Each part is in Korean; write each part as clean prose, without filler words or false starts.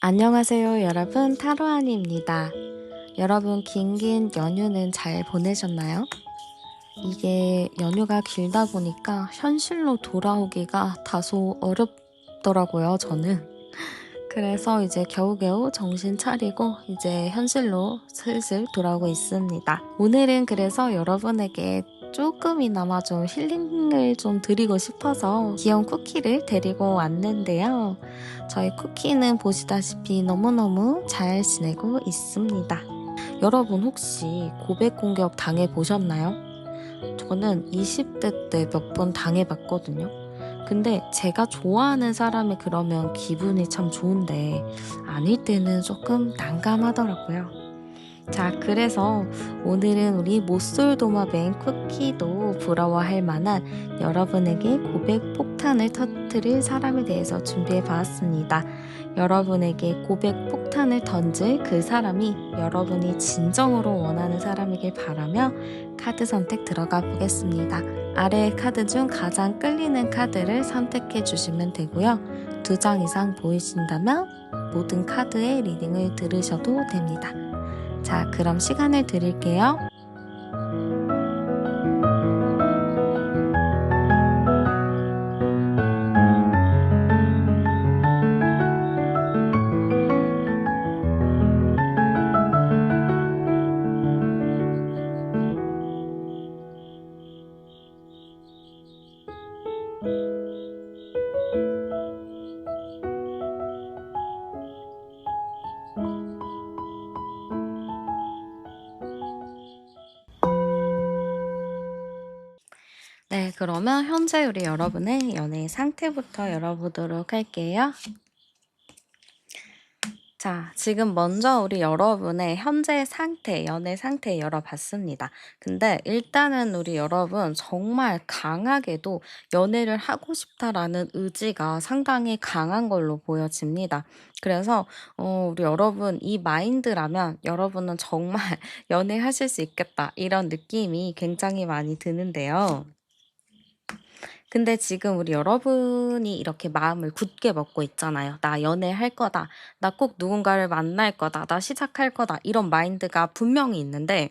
안녕하세요, 여러분. 타로안입니다. 여러분, 긴긴 연휴는 잘 보내셨나요? 이게 연휴가 길다 보니까 현실로 돌아오기가 다소 어렵더라고요, 저는. 그래서 이제 겨우겨우 정신 차리고 이제 현실로 슬슬 돌아오고 있습니다. 오늘은 그래서 여러분에게 조금이나마 좀 힐링을 좀 드리고 싶어서 귀여운 쿠키를 데리고 왔는데요. 저희 쿠키는 보시다시피 너무너무 잘 지내고 있습니다. 여러분 혹시 고백 공격 당해보셨나요? 저는 20대 때 몇 번 당해봤거든요. 근데 제가 좋아하는 사람이 그러면 기분이 참 좋은데 아닐 때는 조금 난감하더라고요. 자, 그래서 오늘은 우리 모쏠도마뱀 쿠키도 부러워할 만한 여러분에게 고백 폭탄을 터뜨릴 사람에 대해서 준비해 봤습니다. 여러분에게 고백 폭탄을 던질 그 사람이 여러분이 진정으로 원하는 사람이길 바라며 카드 선택 들어가 보겠습니다. 아래 카드 중 가장 끌리는 카드를 선택해 주시면 되고요. 2장 이상 보이신다면 모든 카드의 리딩을 들으셔도 됩니다. 자, 그럼 시간을 드릴게요. 네, 그러면 현재 우리 여러분의 연애 상태부터 열어보도록 할게요. 자, 지금 먼저 우리 여러분의 현재 상태, 연애 상태 열어봤습니다. 근데 일단은 우리 여러분 정말 강하게도 연애를 하고 싶다라는 의지가 상당히 강한 걸로 보여집니다. 그래서 우리 여러분 이 마인드라면 여러분은 정말 연애하실 수 있겠다 이런 느낌이 굉장히 많이 드는데요. 근데 지금 우리 여러분이 이렇게 마음을 굳게 먹고 있잖아요. 나 연애할 거다. 나 꼭 누군가를 만날 거다. 나 시작할 거다. 이런 마인드가 분명히 있는데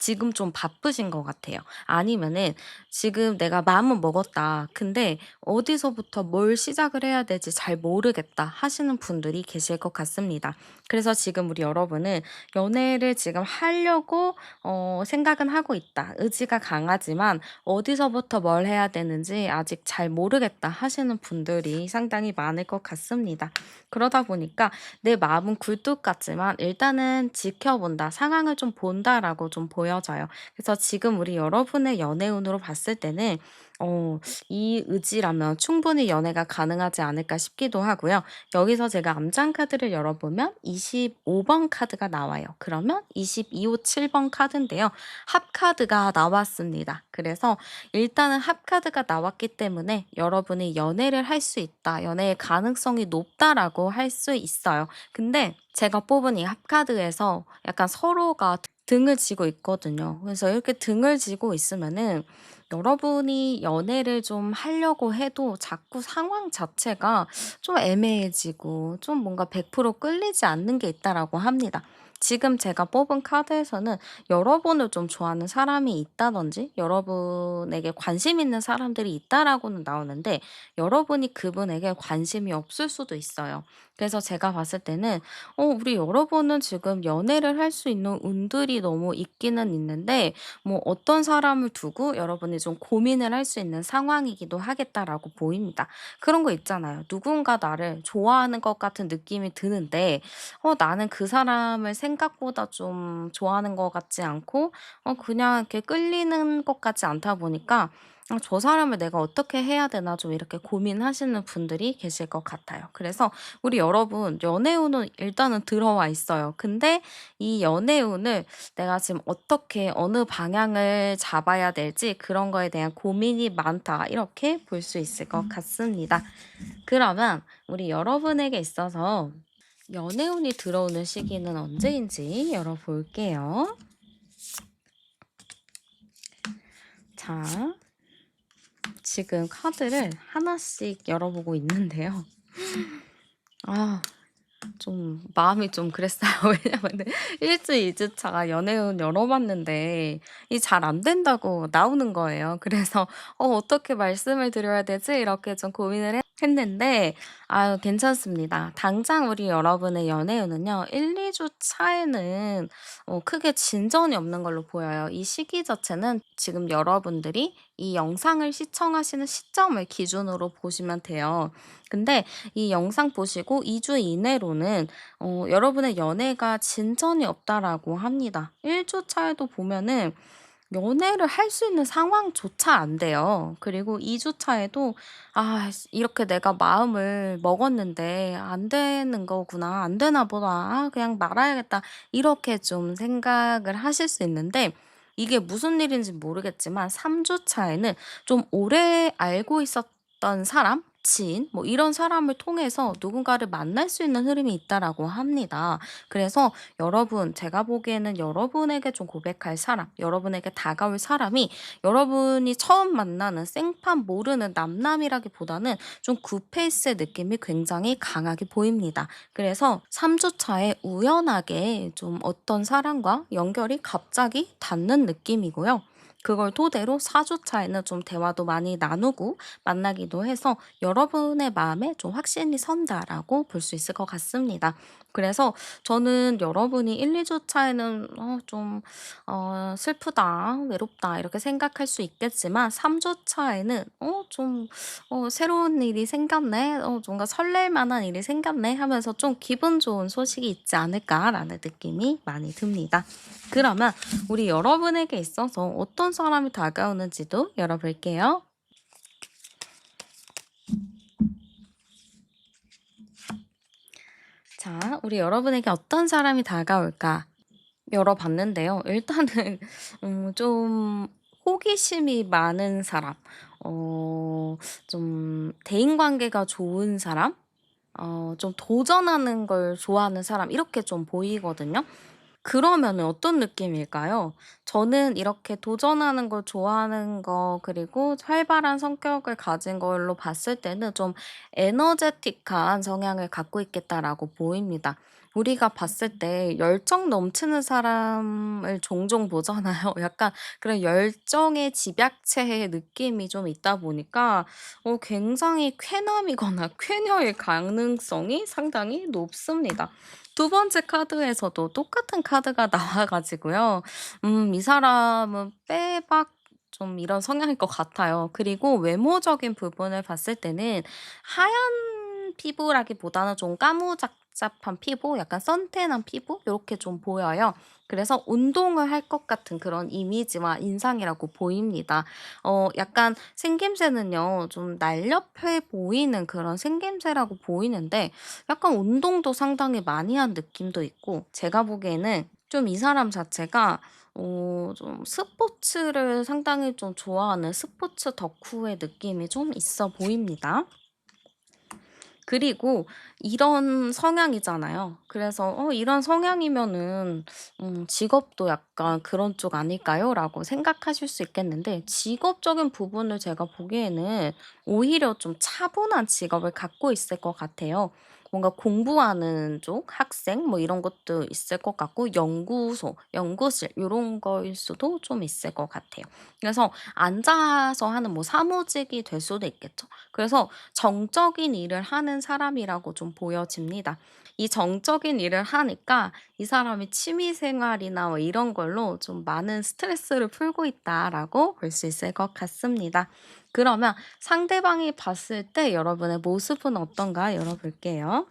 지금 좀 바쁘신 것 같아요. 아니면은 지금 내가 마음은 먹었다. 근데 어디서부터 뭘 시작을 해야 될지 잘 모르겠다 하시는 분들이 계실 것 같습니다. 그래서 지금 우리 여러분은 연애를 지금 하려고 생각은 하고 있다. 의지가 강하지만 어디서부터 뭘 해야 되는지 아직 잘 모르겠다 하시는 분들이 상당히 많을 것 같습니다. 그러다 보니까 내 마음은 굴뚝 같지만 일단은 지켜본다, 상황을 좀 본다라고 좀 보여져요. 그래서 지금 우리 여러분의 연애운으로 봤을 때는 이 의지라면 충분히 연애가 가능하지 않을까 싶기도 하고요. 여기서 제가 암장 카드를 열어보면 25번 카드가 나와요. 그러면 22호 7번 카드인데요. 합 카드가 나왔습니다. 그래서 일단은 합 카드가 나왔기 때문에 여러분이 연애를 할 수 있다, 연애의 가능성이 높다라고 할 수 있어요. 근데 제가 뽑은 이 합 카드에서 약간 서로가 등을 지고 있거든요. 그래서 이렇게 등을 지고 있으면은 여러분이 연애를 좀 하려고 해도 자꾸 상황 자체가 좀 애매해지고 좀 뭔가 100% 끌리지 않는 게 있다라고 합니다. 지금 제가 뽑은 카드에서는 여러분을 좀 좋아하는 사람이 있다든지 여러분에게 관심 있는 사람들이 있다라고는 나오는데 여러분이 그분에게 관심이 없을 수도 있어요. 그래서 제가 봤을 때는 우리 여러분은 지금 연애를 할 수 있는 운들이 너무 있기는 있는데 뭐 어떤 사람을 두고 여러분이 좀 고민을 할 수 있는 상황이기도 하겠다라고 보입니다. 그런 거 있잖아요. 누군가 나를 좋아하는 것 같은 느낌이 드는데 나는 그 사람을 생각보다 좀 좋아하는 것 같지 않고 그냥 이렇게 끌리는 것 같지 않다 보니까 '저 사람을 내가 어떻게 해야 되나.' 좀 이렇게 고민하시는 분들이 계실 것 같아요. 그래서 우리 여러분 연애운은 일단은 들어와 있어요. 근데 이 연애운을 내가 지금 어떻게 어느 방향을 잡아야 될지 그런 거에 대한 고민이 많다. 이렇게 볼 수 있을 것 같습니다. 그러면 우리 여러분에게 있어서 연애운이 들어오는 시기는 언제인지 열어볼게요. 자, 지금 카드를 하나씩 열어보고 있는데요. 아, 좀 마음이 좀 그랬어요. 왜냐면은 1 주, 2 주차가 연애운 열어봤는데 이 잘 안 된다고 나오는 거예요. 그래서 '어떻게 말씀을 드려야 되지?' 이렇게 좀 고민을 했는데 아유 괜찮습니다. 당장 우리 여러분의 연애운은요 1-2주 차에는 크게 진전이 없는 걸로 보여요. 이 시기 자체는 지금 여러분들이 이 영상을 시청하시는 시점을 기준으로 보시면 돼요. 근데 이 영상 보시고 2주 이내로는 여러분의 연애가 진전이 없다라고 합니다. 1주 차에도 보면은 연애를 할 수 있는 상황조차 안 돼요. 그리고 2주 차에도 '아 이렇게 내가 마음을 먹었는데 안 되는 거구나. 안 되나 보다. 아 그냥 말아야겠다.' 이렇게 좀 생각을 하실 수 있는데 이게 무슨 일인지 모르겠지만 3주 차에는 좀 오래 알고 있었던 사람, 지인 뭐 이런 사람을 통해서 누군가를 만날 수 있는 흐름이 있다라고 합니다. 그래서 여러분 제가 보기에는 여러분에게 좀 고백할 사람, 여러분에게 다가올 사람이 여러분이 처음 만나는 생판 모르는 남남이라기보다는 좀 굿페이스의 느낌이 굉장히 강하게 보입니다. 그래서 3주 차에 우연하게 좀 어떤 사람과 연결이 갑자기 닿는 느낌이고요. 그걸 토대로 4주 차에는 좀 대화도 많이 나누고 만나기도 해서 여러분의 마음에 좀 확신이 선다라고 볼 수 있을 것 같습니다. 그래서 저는 여러분이 1-2주 차에는 좀 '슬프다. 외롭다.' 이렇게 생각할 수 있겠지만 3주 차에는 좀 '새로운 일이 생겼네. 뭔가 설렐 만한 일이 생겼네.' 하면서 좀 '기분 좋은 소식이 있지 않을까.'라는 느낌이 많이 듭니다. 그러면 우리 여러분에게 있어서 어떤 사람이 다가오는지도 열어볼게요. 자, 우리 여러분에게 어떤 사람이 다가올까? 열어봤는데요. 일단은 좀 호기심이 많은 사람, 어 대인 관계가 좋은 사람, 좀 도전하는 걸 좋아하는 사람 이렇게 좀 보이거든요. 그러면은 어떤 느낌일까요? 저는 이렇게 도전하는 걸 좋아하는 거 그리고 활발한 성격을 가진 걸로 봤을 때는 좀 에너제틱한 성향을 갖고 있겠다라고 보입니다. 우리가 봤을 때 열정 넘치는 사람을 종종 보잖아요. 약간 그런 열정의 집약체의 느낌이 좀 있다 보니까 굉장히 쾌남이거나 쾌녀일 가능성이 상당히 높습니다. 두 번째 카드에서도 똑같은 카드가 나와 가지고요. 이 사람은 빼박 좀 이런 성향일 것 같아요. 그리고 외모적인 부분을 봤을 때는 하얀 피부라기보다는 좀 까무잡잡한 피부, 약간 선탠한 피부 요렇게 좀 보여요. 그래서 운동을 할 것 같은 그런 이미지와 인상이라고 보입니다. 약간 생김새는요 좀 날렵해 보이는 그런 생김새라고 보이는데 약간 운동도 상당히 많이 한 느낌도 있고 제가 보기에는 좀 이 사람 자체가 좀 스포츠를 상당히 좀 좋아하는 스포츠 덕후의 느낌이 좀 있어 보입니다. 그리고 이런 성향이잖아요. 그래서 '이런 성향이면은 직업도 약간 그런 쪽 아닐까요?'라고 생각하실 수 있겠는데 직업적인 부분을 제가 보기에는 오히려 좀 차분한 직업을 갖고 있을 것 같아요. 뭔가 공부하는 쪽 학생 뭐 이런 것도 있을 것 같고 연구소, 연구실 요런 거일 수도 좀 있을 것 같아요. 그래서 앉아서 하는 뭐 사무직이 될 수도 있겠죠. 그래서 정적인 일을 하는 사람이라고 좀 보여집니다. 이 정적인 일을 하니까 이 사람이 취미 생활이나 뭐 이런 걸로 좀 많은 스트레스를 풀고 있다라고 볼 수 있을 것 같습니다. 그러면 상대방이 봤을 때 여러분의 모습은 어떤가 열어볼게요.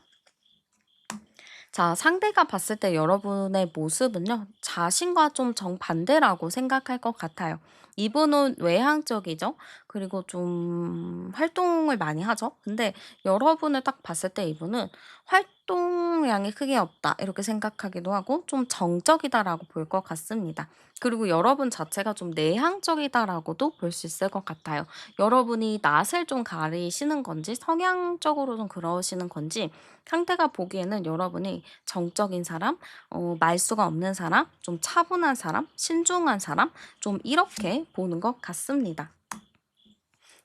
자, 상대가 봤을 때 여러분의 모습은요, 자신과 좀 정반대라고 생각할 것 같아요. 이분은 외향적이죠? 그리고 좀 활동을 많이 하죠? 근데 여러분을 딱 봤을 때 이분은 활동량이 크게 없다. 이렇게 생각하기도 하고, 좀 정적이다라고 볼 것 같습니다. 그리고 여러분 자체가 좀 내향적이다라고도 볼 수 있을 것 같아요. 여러분이 낯을 좀 가리시는 건지, 성향적으로 좀 그러시는 건지, 상대가 보기에는 여러분이 정적인 사람, 말수가 없는 사람, 좀 차분한 사람, 신중한 사람, 좀 이렇게 보는 것 같습니다.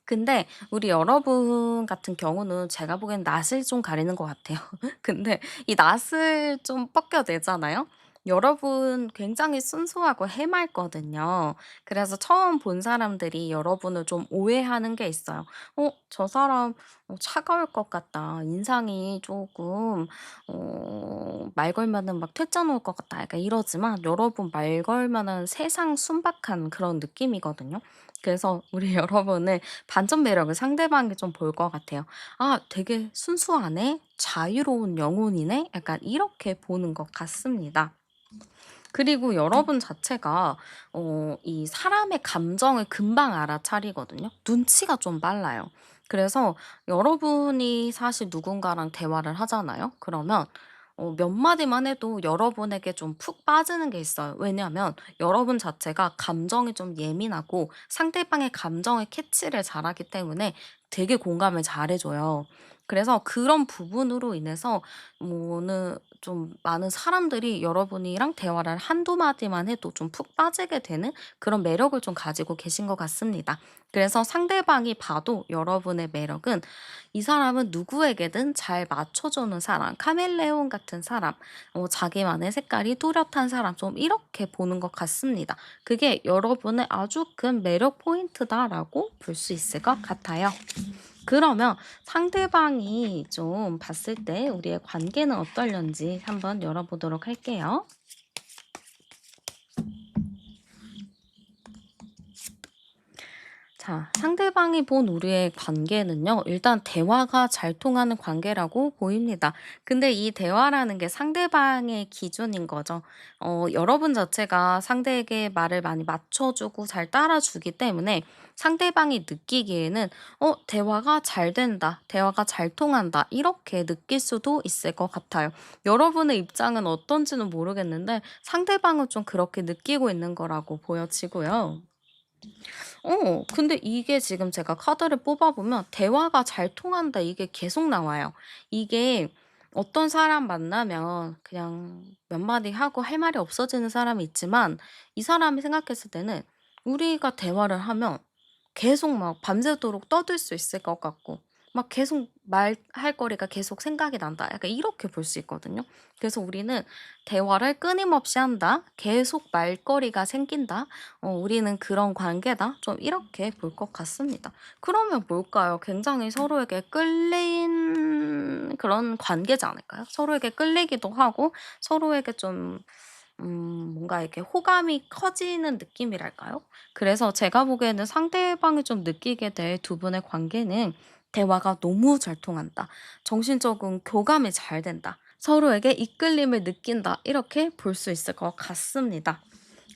근데 우리 여러분 같은 경우는 제가 보기엔 낯을 좀 가리는 것 같아요. 근데 이 낯을 좀 벗겨내잖아요. 여러분 굉장히 순수하고 해맑거든요. 그래서 처음 본 사람들이 여러분을 좀 오해하는 게 있어요. '저 사람 차가울 것 같다. 인상이 조금 말 걸면은 막 퇴짜 놓을 것 같다.' 약간 이러지만 여러분 말 걸면은 세상 순박한 그런 느낌이거든요. 그래서 우리 여러분은 반전 매력을 상대방이 좀 볼 것 같아요. '아 되게 순수하네. 자유로운 영혼이네.' 약간 이렇게 보는 것 같습니다. 그리고 여러분 자체가 이 사람의 감정을 금방 알아차리거든요. 눈치가 좀 빨라요. 그래서 여러분이 사실 누군가랑 대화를 하잖아요. 그러면 몇 마디만 해도 여러분에게 좀 푹 빠지는 게 있어요. 왜냐하면 여러분 자체가 감정이 좀 예민하고 상대방의 감정을 캐치를 잘하기 때문에 되게 공감을 잘해 줘요. 그래서 그런 부분으로 인해서 뭐는 좀 많은 사람들이 여러분이랑 대화를 한두 마디만 해도 좀 푹 빠지게 되는 그런 매력을 좀 가지고 계신 것 같습니다. 그래서 상대방이 봐도 여러분의 매력은 이 사람은 누구에게든 잘 맞춰주는 사람, 카멜레온 같은 사람, 자기만의 색깔이 뚜렷한 사람, 좀 이렇게 보는 것 같습니다. 그게 여러분의 아주 큰 매력 포인트다라고 볼 수 있을 것 같아요. 그러면 상대방이 좀 봤을 때 우리의 관계는 어떨런지 한번 열어보도록 할게요. 자, 상대방이 본 우리의 관계는요, 일단 대화가 잘 통하는 관계라고 보입니다. 근데 이 대화라는 게 상대방의 기준인 거죠. 여러분 자체가 상대에게 말을 많이 맞춰주고 잘 따라주기 때문에 상대방이 느끼기에는, 대화가 잘 된다, 대화가 잘 통한다, 이렇게 느낄 수도 있을 것 같아요. 여러분의 입장은 어떤지는 모르겠는데 상대방은 좀 그렇게 느끼고 있는 거라고 보여지고요. 근데 이게 지금 제가 카드를 뽑아 보면 "대화가 잘 통한다." 이게 계속 나와요. 이게 어떤 사람 만나면 그냥 몇 마디 하고 할 말이 없어지는 사람이 있지만 이 사람이 생각했을 때는 우리가 대화를 하면 계속 막 밤새도록 떠들 수 있을 것 같고 막 계속 말할 거리가 계속 생각이 난다. 약간 이렇게 볼 수 있거든요. 그래서 우리는 대화를 끊임없이 한다. 계속 말거리가 생긴다. 우리는 그런 관계다. 좀 이렇게 볼 것 같습니다. 그러면 뭘까요? 굉장히 서로에게 끌린 그런 관계지 않을까요? 서로에게 끌리기도 하고 서로에게 좀 뭔가 이렇게 호감이 커지는 느낌이랄까요? 그래서 제가 보기에는 상대방이 좀 느끼게 될 두 분의 관계는 대화가 너무 잘 통한다. 정신적인 교감이 잘 된다. 서로에게 이끌림을 느낀다. 이렇게 볼 수 있을 것 같습니다.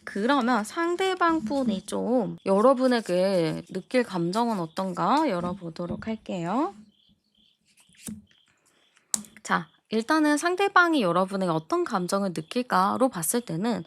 그러면 상대방 분이 좀 여러분에게 느낄 감정은 어떤가 열어보도록 할게요. 자, 일단은 상대방이 여러분에게 어떤 감정을 느낄까로 봤을 때는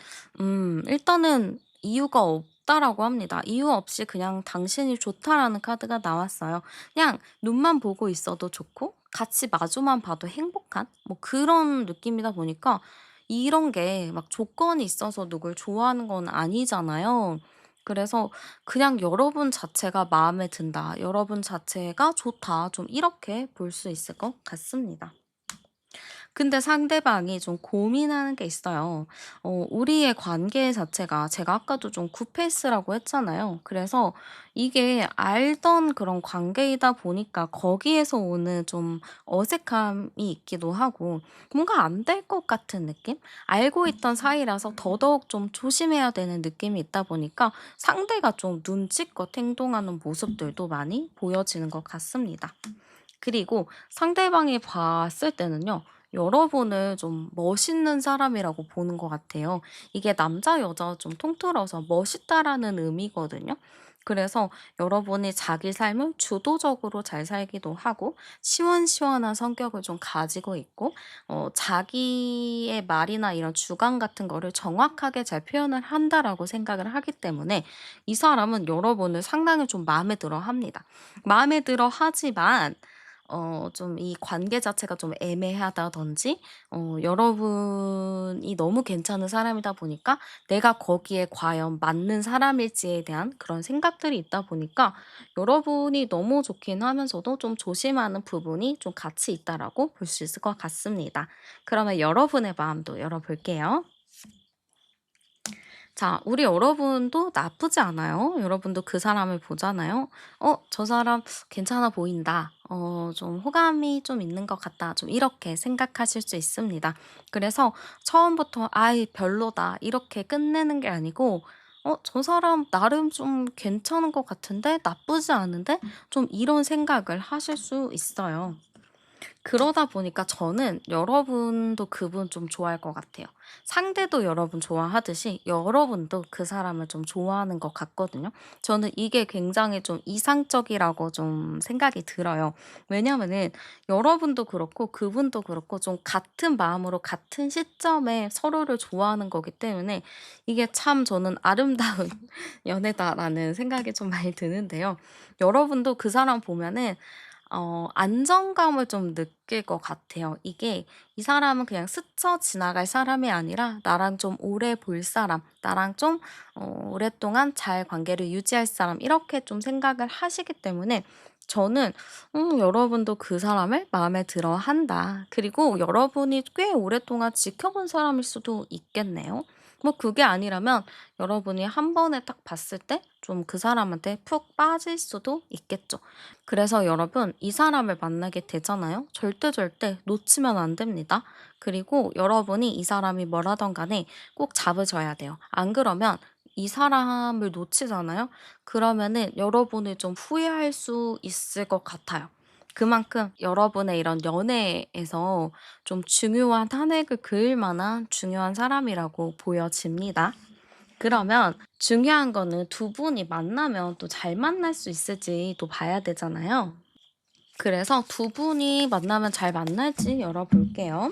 일단은 이유가 없다라고 합니다. 이유 없이 그냥 당신이 좋다라는 카드가 나왔어요. 그냥 눈만 보고 있어도 좋고 같이 마주만 봐도 행복한 뭐 그런 느낌이다 보니까 이런 게 막 조건이 있어서 누굴 좋아하는 건 아니잖아요. 그래서 그냥 여러분 자체가 마음에 든다. 여러분 자체가 좋다. 좀 이렇게 볼 수 있을 것 같습니다. 근데 상대방이 좀 고민하는 게 있어요. 우리의 관계 자체가 제가 아까도 좀 굿페이스라고 했잖아요. 그래서 이게 알던 그런 관계이다 보니까 거기에서 오는 좀 어색함이 있기도 하고 뭔가 안 될 것 같은 느낌? 알고 있던 사이라서 더더욱 좀 조심해야 되는 느낌이 있다 보니까 상대가 좀 눈치껏 행동하는 모습들도 많이 보여지는 것 같습니다. 그리고 상대방이 봤을 때는요. 여러분을 좀 멋있는 사람이라고 보는 것 같아요. 이게 남자 여자 좀 통틀어서 멋있다라는 의미거든요. 그래서 여러분이 자기 삶을 주도적으로 잘 살기도 하고 시원시원한 성격을 좀 가지고 있고 자기의 말이나 이런 주관 같은 거를 정확하게 잘 표현을 한다라고 생각을 하기 때문에 이 사람은 여러분을 상당히 좀 마음에 들어 합니다. 마음에 들어 하지만 좀 이 관계 자체가 좀 애매하다든지 여러분이 너무 괜찮은 사람이다 보니까 내가 거기에 과연 맞는 사람일지에 대한 그런 생각들이 있다 보니까 여러분이 너무 좋긴 하면서도 좀 조심하는 부분이 좀 같이 있다라고 볼 수 있을 것 같습니다. 그러면 여러분의 마음도 열어볼게요. 자, 우리 여러분도 나쁘지 않아요. 여러분도 그 사람을 보잖아요. '저 사람 괜찮아 보인다. 좀 호감이 좀 있는 것 같다.' 좀 이렇게 생각하실 수 있습니다. 그래서 처음부터 '아이 별로다.' 이렇게 끝내는 게 아니고 '저 사람 나름 좀 괜찮은 것 같은데? 나쁘지 않은데?' 좀 이런 생각을 하실 수 있어요. 그러다 보니까 저는 여러분도 그분 좀 좋아할 것 같아요. 상대도 여러분 좋아하듯이 여러분도 그 사람을 좀 좋아하는 것 같거든요. 저는 이게 굉장히 좀 이상적이라고 좀 생각이 들어요. 왜냐면은 여러분도 그렇고 그분도 그렇고 좀 같은 마음으로 같은 시점에 서로를 좋아하는 거기 때문에 이게 참 저는 '아름다운 연애다.'라는 생각이 좀 많이 드는데요. 여러분도 그 사람 보면은 안정감을 좀 느낄 것 같아요. 이게 이 사람은 그냥 스쳐 지나갈 사람이 아니라 나랑 좀 오래 볼 사람, 나랑 좀 오랫동안 잘 관계를 유지할 사람 이렇게 좀 생각을 하시기 때문에 저는 여러분도 그 사람을 마음에 들어 한다. 그리고 여러분이 꽤 오랫동안 지켜본 사람일 수도 있겠네요. 뭐 그게 아니라면 여러분이 한 번에 딱 봤을 때 좀 그 사람한테 푹 빠질 수도 있겠죠. 그래서 여러분 이 사람을 만나게 되잖아요. 절대 놓치면 안 됩니다. 그리고 여러분이 이 사람이 뭘 하던 간에 꼭 잡으셔야 돼요. 안 그러면 이 사람을 놓치잖아요. 그러면은 여러분을 좀 후회할 수 있을 것 같아요. 그만큼 여러분의 이런 연애에서 좀 중요한 한 획을 그을 만한 중요한 사람이라고 보여집니다. 그러면 중요한 거는 두 분이 만나면 또 잘 만날 수 있을지 또 봐야 되잖아요. 그래서 두 분이 만나면 잘 만날지 열어볼게요.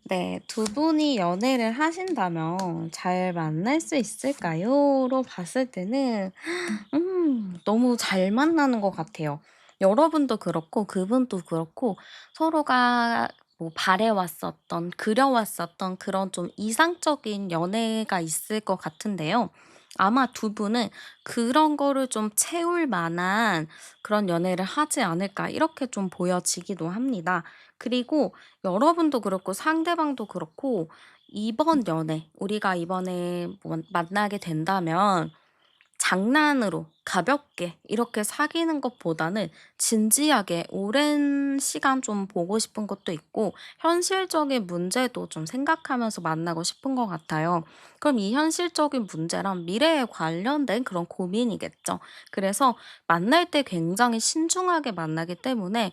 네. 두 분이 연애를 하신다면 잘 만날 수 있을까요?"로 봤을 때는 너무 잘 만나는 것 같아요. 여러분도 그렇고 그분도 그렇고 서로가 뭐 바래왔었던 그려왔었던 그런 좀 이상적인 연애가 있을 것 같은데요. 아마 두 분은 그런 거를 좀 채울 만한 그런 연애를 하지 않을까 이렇게 좀 보여지기도 합니다. 그리고 여러분도 그렇고 상대방도 그렇고 이번 연애 우리가 이번에 뭐 만나게 된다면 장난으로 가볍게 이렇게 사귀는 것보다는 진지하게 오랜 시간 좀 보고 싶은 것도 있고 현실적인 문제도 좀 생각하면서 만나고 싶은 것 같아요. 그럼 이 현실적인 문제랑 미래에 관련된 그런 고민이겠죠. 그래서 만날 때 굉장히 신중하게 만나기 때문에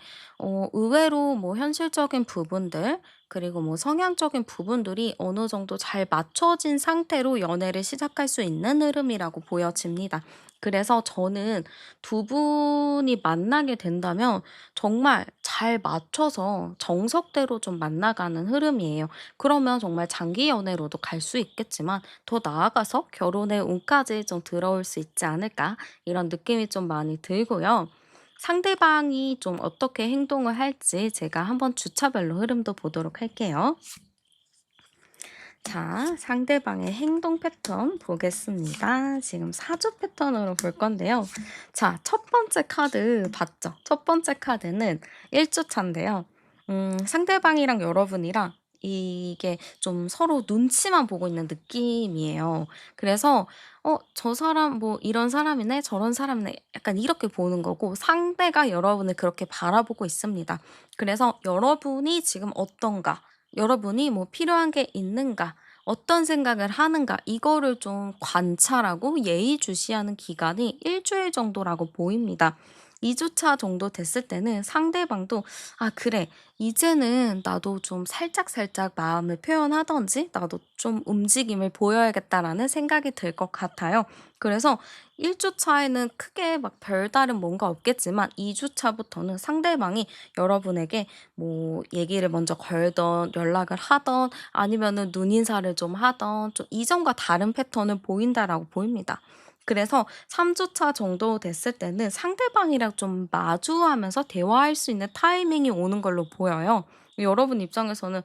의외로 뭐 현실적인 부분들 그리고 뭐 성향적인 부분들이 어느 정도 잘 맞춰진 상태로 연애를 시작할 수 있는 흐름이라고 보여집니다. 그래서 저는 두 분이 만나게 된다면 정말 잘 맞춰서 정석대로 좀 만나가는 흐름이에요. 그러면 정말 장기 연애로도 갈 수 있겠지만 더 나아가서 결혼의 운까지 좀 들어올 수 있지 않을까 이런 느낌이 좀 많이 들고요. 상대방이 좀 어떻게 행동을 할지 제가 한번 주차별로 흐름도 보도록 할게요. 자, 상대방의 행동 패턴 보겠습니다. 지금 사주 패턴으로 볼 건데요. 자, 첫 번째 카드 봤죠? 첫 번째 카드는 1주차인데요. 상대방이랑 여러분이랑 이게 좀 서로 눈치만 보고 있는 느낌이에요. 그래서 저 사람 뭐 이런 사람이네, 저런 사람이네, 약간 이렇게 보는 거고, 상대가 여러분을 그렇게 바라보고 있습니다. 그래서 여러분이 지금 어떤가, 여러분이 뭐 필요한 게 있는가, 어떤 생각을 하는가 이거를 좀 관찰하고 예의주시하는 기간이 일 주일 정도라고 보입니다. 2 주차 정도 됐을 때는 상대방도 '아 그래. 이제는 나도 좀 살짝살짝 마음을 표현하든지 나도 좀 움직임을 보여야겠다.'라는 생각이 들 것 같아요. 그래서 1 주차에는 크게 막 별다른 뭔가 없겠지만 2 주차부터는 상대방이 여러분에게 뭐 얘기를 먼저 걸든 연락을 하든 아니면은 눈인사를 좀 하든 좀 이전과 다른 패턴을 보인다라고 보입니다. 그래서 3 주차 정도 됐을 때는 상대방이랑 좀 마주하면서 대화할 수 있는 타이밍이 오는 걸로 보여요. 여러분 입장에서는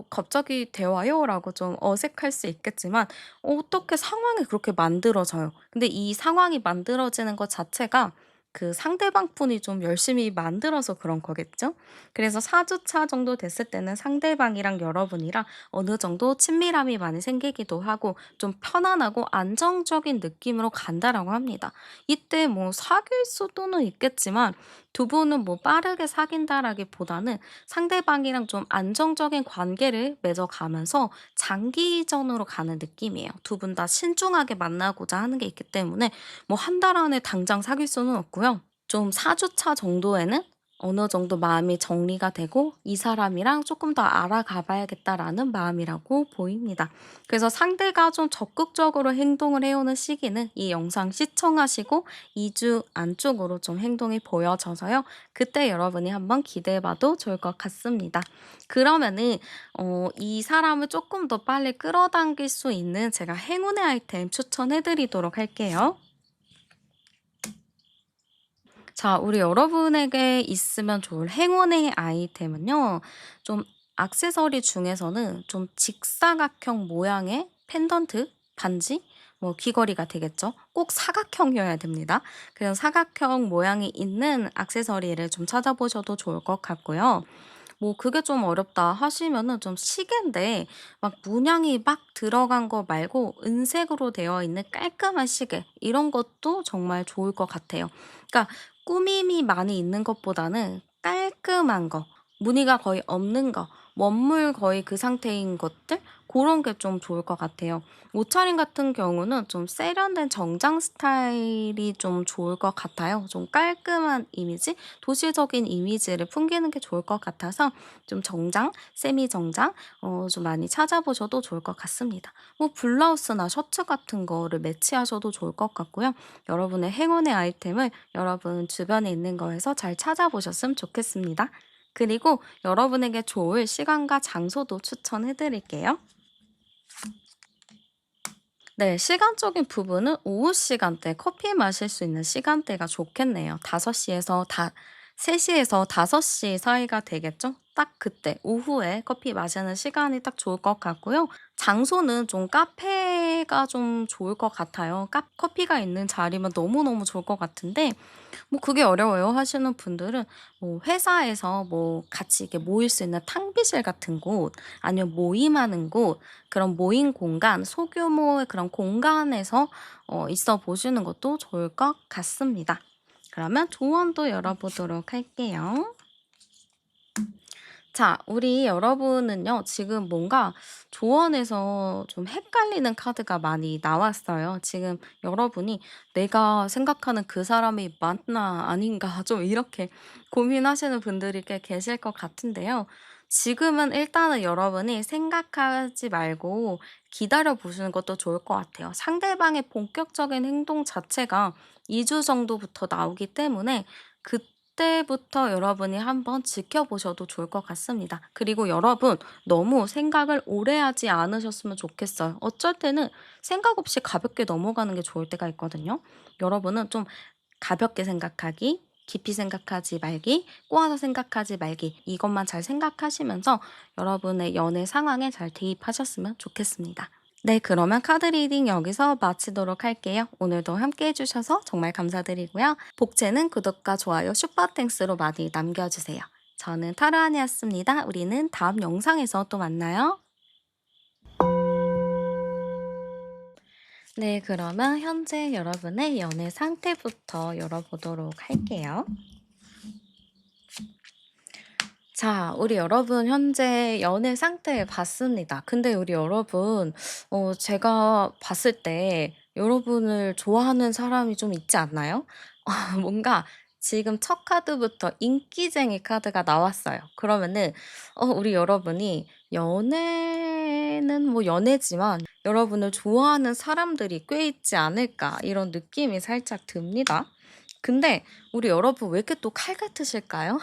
'갑자기 대화요?'라고 좀 어색할 수 있겠지만 어떻게 상황이 그렇게 만들어져요. 근데 이 상황이 만들어지는 것 자체가 그 상대방 분이 좀 열심히 만들어서 그런 거겠죠? 그래서 4 주차 정도 됐을 때는 상대방이랑 여러분이랑 어느 정도 친밀함이 많이 생기기도 하고 좀 편안하고 안정적인 느낌으로 간다라고 합니다. 이때 뭐 사귈 수도는 있겠지만 두 분은 뭐 빠르게 사귄다라기보다는 상대방이랑 좀 안정적인 관계를 맺어가면서 장기전으로 가는 느낌이에요. 두 분 다 신중하게 만나고자 하는 게 있기 때문에 뭐 한 달 안에 당장 사귈 수는 없고요. 좀 4 주차 정도에는 어느 정도 마음이 정리가 되고 '이 사람이랑 조금 더 알아가 봐야겠다.'라는 마음이라고 보입니다. 그래서 상대가 좀 적극적으로 행동을 해 오는 시기는 이 영상 시청하시고 2주 안쪽으로 좀 행동이 보여져서요. 그때 여러분이 한번 기대해 봐도 좋을 것 같습니다. 그러면은 이 사람을 조금 더 빨리 끌어당길 수 있는 제가 행운의 아이템 추천해 드리도록 할게요. 자, 우리 여러분에게 있으면 좋을 행운의 아이템은요. 좀 액세서리 중에서는 좀 직사각형 모양의 펜던트, 반지, 뭐 귀걸이가 되겠죠. 꼭 사각형이어야 됩니다. 그래서 사각형 모양이 있는 액세서리를 좀 찾아보셔도 좋을 것 같고요. 뭐 그게 좀 어렵다 하시면은 좀 시계인데 막 문양이 막 들어간 거 말고 은색으로 되어 있는 깔끔한 시계 이런 것도 정말 좋을 것 같아요. 그러니까 꾸밈이 많이 있는 것보다는 깔끔한 거, 무늬가 거의 없는 거, 원물 거의 그 상태인 것들 그런 게 좀 좋을 것 같아요. 옷차림 같은 경우는 좀 세련된 정장 스타일이 좀 좋을 것 같아요. 좀 깔끔한 이미지, 도시적인 이미지를 풍기는 게 좋을 것 같아서 좀 정장, 세미 정장 좀 많이 찾아보셔도 좋을 것 같습니다. 뭐 블라우스나 셔츠 같은 거를 매치하셔도 좋을 것 같고요. 여러분의 행운의 아이템을 여러분 주변에 있는 거에서 잘 찾아보셨으면 좋겠습니다. 그리고 여러분에게 좋을 시간과 장소도 추천해 드릴게요. 네. 시간적인 부분은 오후 시간대 커피 마실 수 있는 시간대가 좋겠네요. 5 시에서 다 3 시에서 5시 사이가 되겠죠? 딱 그때 오후에 커피 마시는 시간이 딱 좋을 것 같고요. 장소는 좀 카페가 좀 좋을 것 같아요. 커피가 있는 자리면 너무너무 좋을 것 같은데 뭐 그게 어려워요 하시는 분들은 뭐 회사에서 뭐 같이 이렇게 모일 수 있는 탕비실 같은 곳 아니면 모임하는 곳 그런 모임 공간 소규모의 그런 공간에서 있어 보시는 것도 좋을 것 같습니다. 그러면 조언도 열어보도록 할게요. 자, 우리 여러분은요, 지금 뭔가 조언에서 좀 헷갈리는 카드가 많이 나왔어요. 지금 여러분이 '내가 생각하는 그 사람이 맞나 아닌가.' 좀 이렇게 고민하시는 분들이 꽤 계실 것 같은데요. 지금은 일단은 여러분이 생각하지 말고 기다려 보시는 것도 좋을 것 같아요. 상대방의 본격적인 행동 자체가 2주 정도부터 나오기 때문에 그때부터 여러분이 한번 지켜보셔도 좋을 것 같습니다. 그리고 여러분 너무 생각을 오래 하지 않으셨으면 좋겠어요. 어쩔 때는 생각 없이 가볍게 넘어가는 게 좋을 때가 있거든요. 여러분은 좀 가볍게 생각하기, 깊이 생각하지 말기, 꼬아서 생각하지 말기 이것만 잘 생각하시면서 여러분의 연애 상황에 잘 대입하셨으면 좋겠습니다. 네, 그러면 카드 리딩 여기서 마치도록 할게요. 오늘도 함께 해주셔서 정말 감사드리고요. 복채는 구독과 좋아요, 슈퍼땡스로 많이 남겨주세요. 저는 타르안이었습니다. 우리는 다음 영상에서 또 만나요. 네, 그러면 현재 여러분의 연애 상태부터 열어보도록 할게요. 자, 우리 여러분 현재 연애 상태 봤습니다. 근데 우리 여러분 제가 봤을 때 여러분을 좋아하는 사람이 좀 있지 않나요? 뭔가 지금 첫 카드부터 인기쟁이 카드가 나왔어요. 그러면은 우리 여러분이 연애는 뭐 연애지만 '여러분을 좋아하는 사람들이 꽤 있지 않을까.' 이런 느낌이 살짝 듭니다. 근데 우리 여러분 왜 이렇게 또 칼 같으실까요?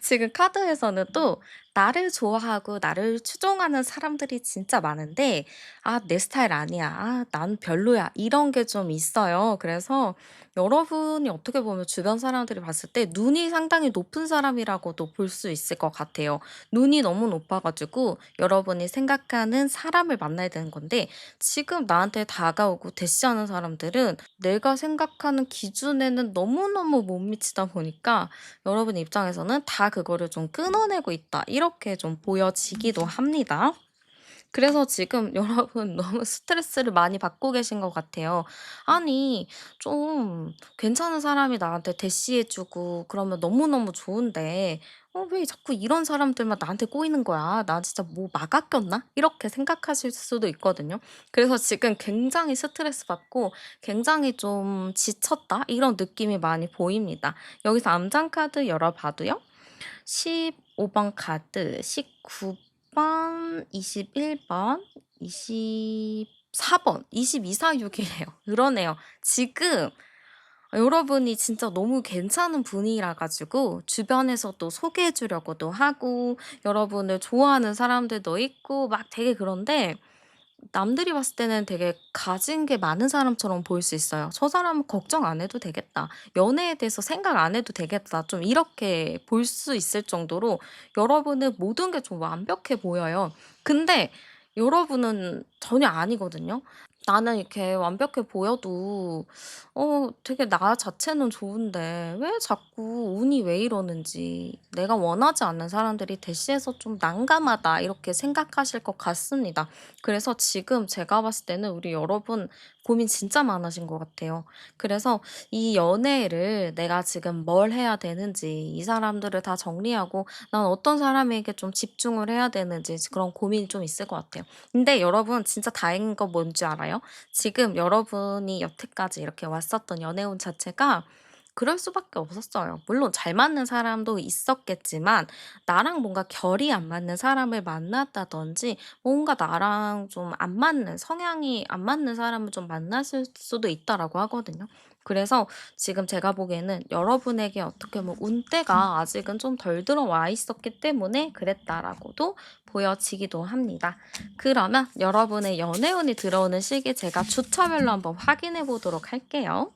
지금 카드에서는 또 나를 좋아하고 나를 추종하는 사람들이 진짜 많은데 '아 내 스타일 아니야. 아 난 별로야.' 이런 게 좀 있어요. 그래서 여러분이 어떻게 보면 주변 사람들이 봤을 때 눈이 상당히 높은 사람이라고도 볼 수 있을 것 같아요. 눈이 너무 높아 가지고 여러분이 생각하는 사람을 만나야 되는 건데 지금 나한테 다가오고 대시하는 사람들은 내가 생각하는 기준에는 너무너무 못 미치다 보니까 여러분 입장에서는 다 그거를 좀 끊어내고 있다. 이렇게 좀 보여지기도 합니다. 그래서 지금 여러분 너무 스트레스를 많이 받고 계신 것 같아요. 아니, 좀 괜찮은 사람이 나한테 대시해 주고 그러면 너무너무 좋은데 왜 자꾸 이런 사람들만 나한테 꼬이는 거야? 나 진짜 뭐 막 아꼈나? 이렇게 생각하실 수도 있거든요. 그래서 지금 굉장히 스트레스 받고 굉장히 좀 지쳤다? 이런 느낌이 많이 보입니다. 여기서 암장 카드 열어봐도요. 15번 카드, 19번, 21번, 24번, 22, 4, 6이래요. 그러네요. 지금 여러분이 진짜 너무 괜찮은 분이라 가지고 주변에서도 소개해 주려고도 하고 여러분을 좋아하는 사람들도 있고 막 되게 그런데 남들이 봤을 때는 되게 가진 게 많은 사람처럼 보일 수 있어요. '저 사람은 걱정 안 해도 되겠다. 연애에 대해서 생각 안 해도 되겠다.' 좀 이렇게 볼 수 있을 정도로 여러분은 모든 게 좀 완벽해 보여요. 근데 여러분은 전혀 아니거든요. 나는 이렇게 완벽해 보여도 되게 나 자체는 좋은데 왜 자꾸 운이 왜 이러는지 '내가 원하지 않는 사람들이 대시해서 좀 난감하다.' 이렇게 생각하실 것 같습니다. 그래서 지금 제가 봤을 때는 우리 여러분 고민 진짜 많으신 것 같아요. 그래서 이 연애를 내가 지금 뭘 해야 되는지 이 사람들을 다 정리하고 난 어떤 사람에게 좀 집중을 해야 되는지 그런 고민이 좀 있을 것 같아요. 근데 여러분 진짜 다행인 거 뭔지 알아요? 지금 여러분이 여태까지 이렇게 왔었던 연애운 자체가 그럴 수밖에 없었어요. 물론 잘 맞는 사람도 있었겠지만 나랑 뭔가 결이 안 맞는 사람을 만났다든지 뭔가 나랑 좀 안 맞는 성향이 안 맞는 사람을 좀 만났을 수도 있다라고 하거든요. 그래서 지금 제가 보기에는 여러분에게 어떻게 보면 운때가 아직은 좀 덜 들어와 있었기 때문에 그랬다라고도 보여지기도 합니다. 그러면 여러분의 연애운이 들어오는 시기 제가 주차별로 한번 확인해 보도록 할게요.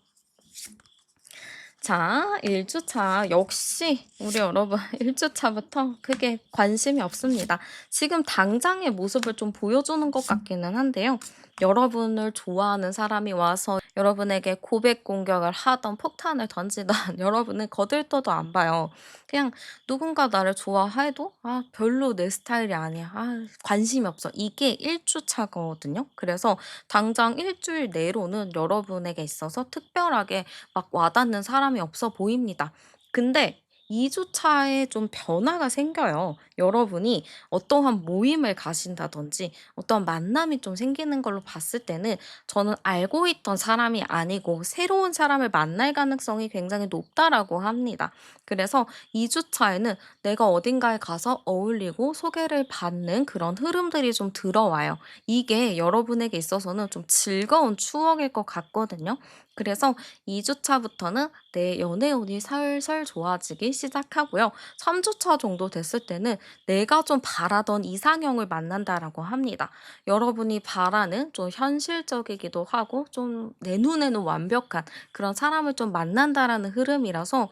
자, 1 주차 역시 우리 여러분 1 주차부터 크게 관심이 없습니다. 지금 당장의 모습을 좀 보여주는 것 같기는 한데요. 여러분을 좋아하는 사람이 와서 여러분에게 고백 공격을 하던 폭탄을 던지던 여러분은 거들떠도 안 봐요. 그냥 누군가 나를 좋아해도 '아 별로 내 스타일이 아니야. 아 관심이 없어.' 이게 1 주차거든요. 그래서 당장 1 주일 내로는 여러분에게 있어서 특별하게 막 와닿는 사람이 없어 보입니다. 근데 2 주차에 좀 변화가 생겨요. 여러분이 어떠한 모임을 가신다든지 어떠한 만남이 좀 생기는 걸로 봤을 때는 저는 알고 있던 사람이 아니고 새로운 사람을 만날 가능성이 굉장히 높다라고 합니다. 그래서 2 주차에는 내가 어딘가에 가서 어울리고 소개를 받는 그런 흐름들이 좀 들어와요. 이게 여러분에게 있어서는 좀 즐거운 추억일 것 같거든요. 그래서 2 주차부터는 내 연애운이 살살 좋아지기 시작하고요. 3 주차 정도 됐을 때는 내가 좀 바라던 이상형을 만난다라고 합니다. 여러분이 바라는 좀 현실적이기도 하고 좀 내 눈에는 완벽한 그런 사람을 좀 만난다라는 흐름이라서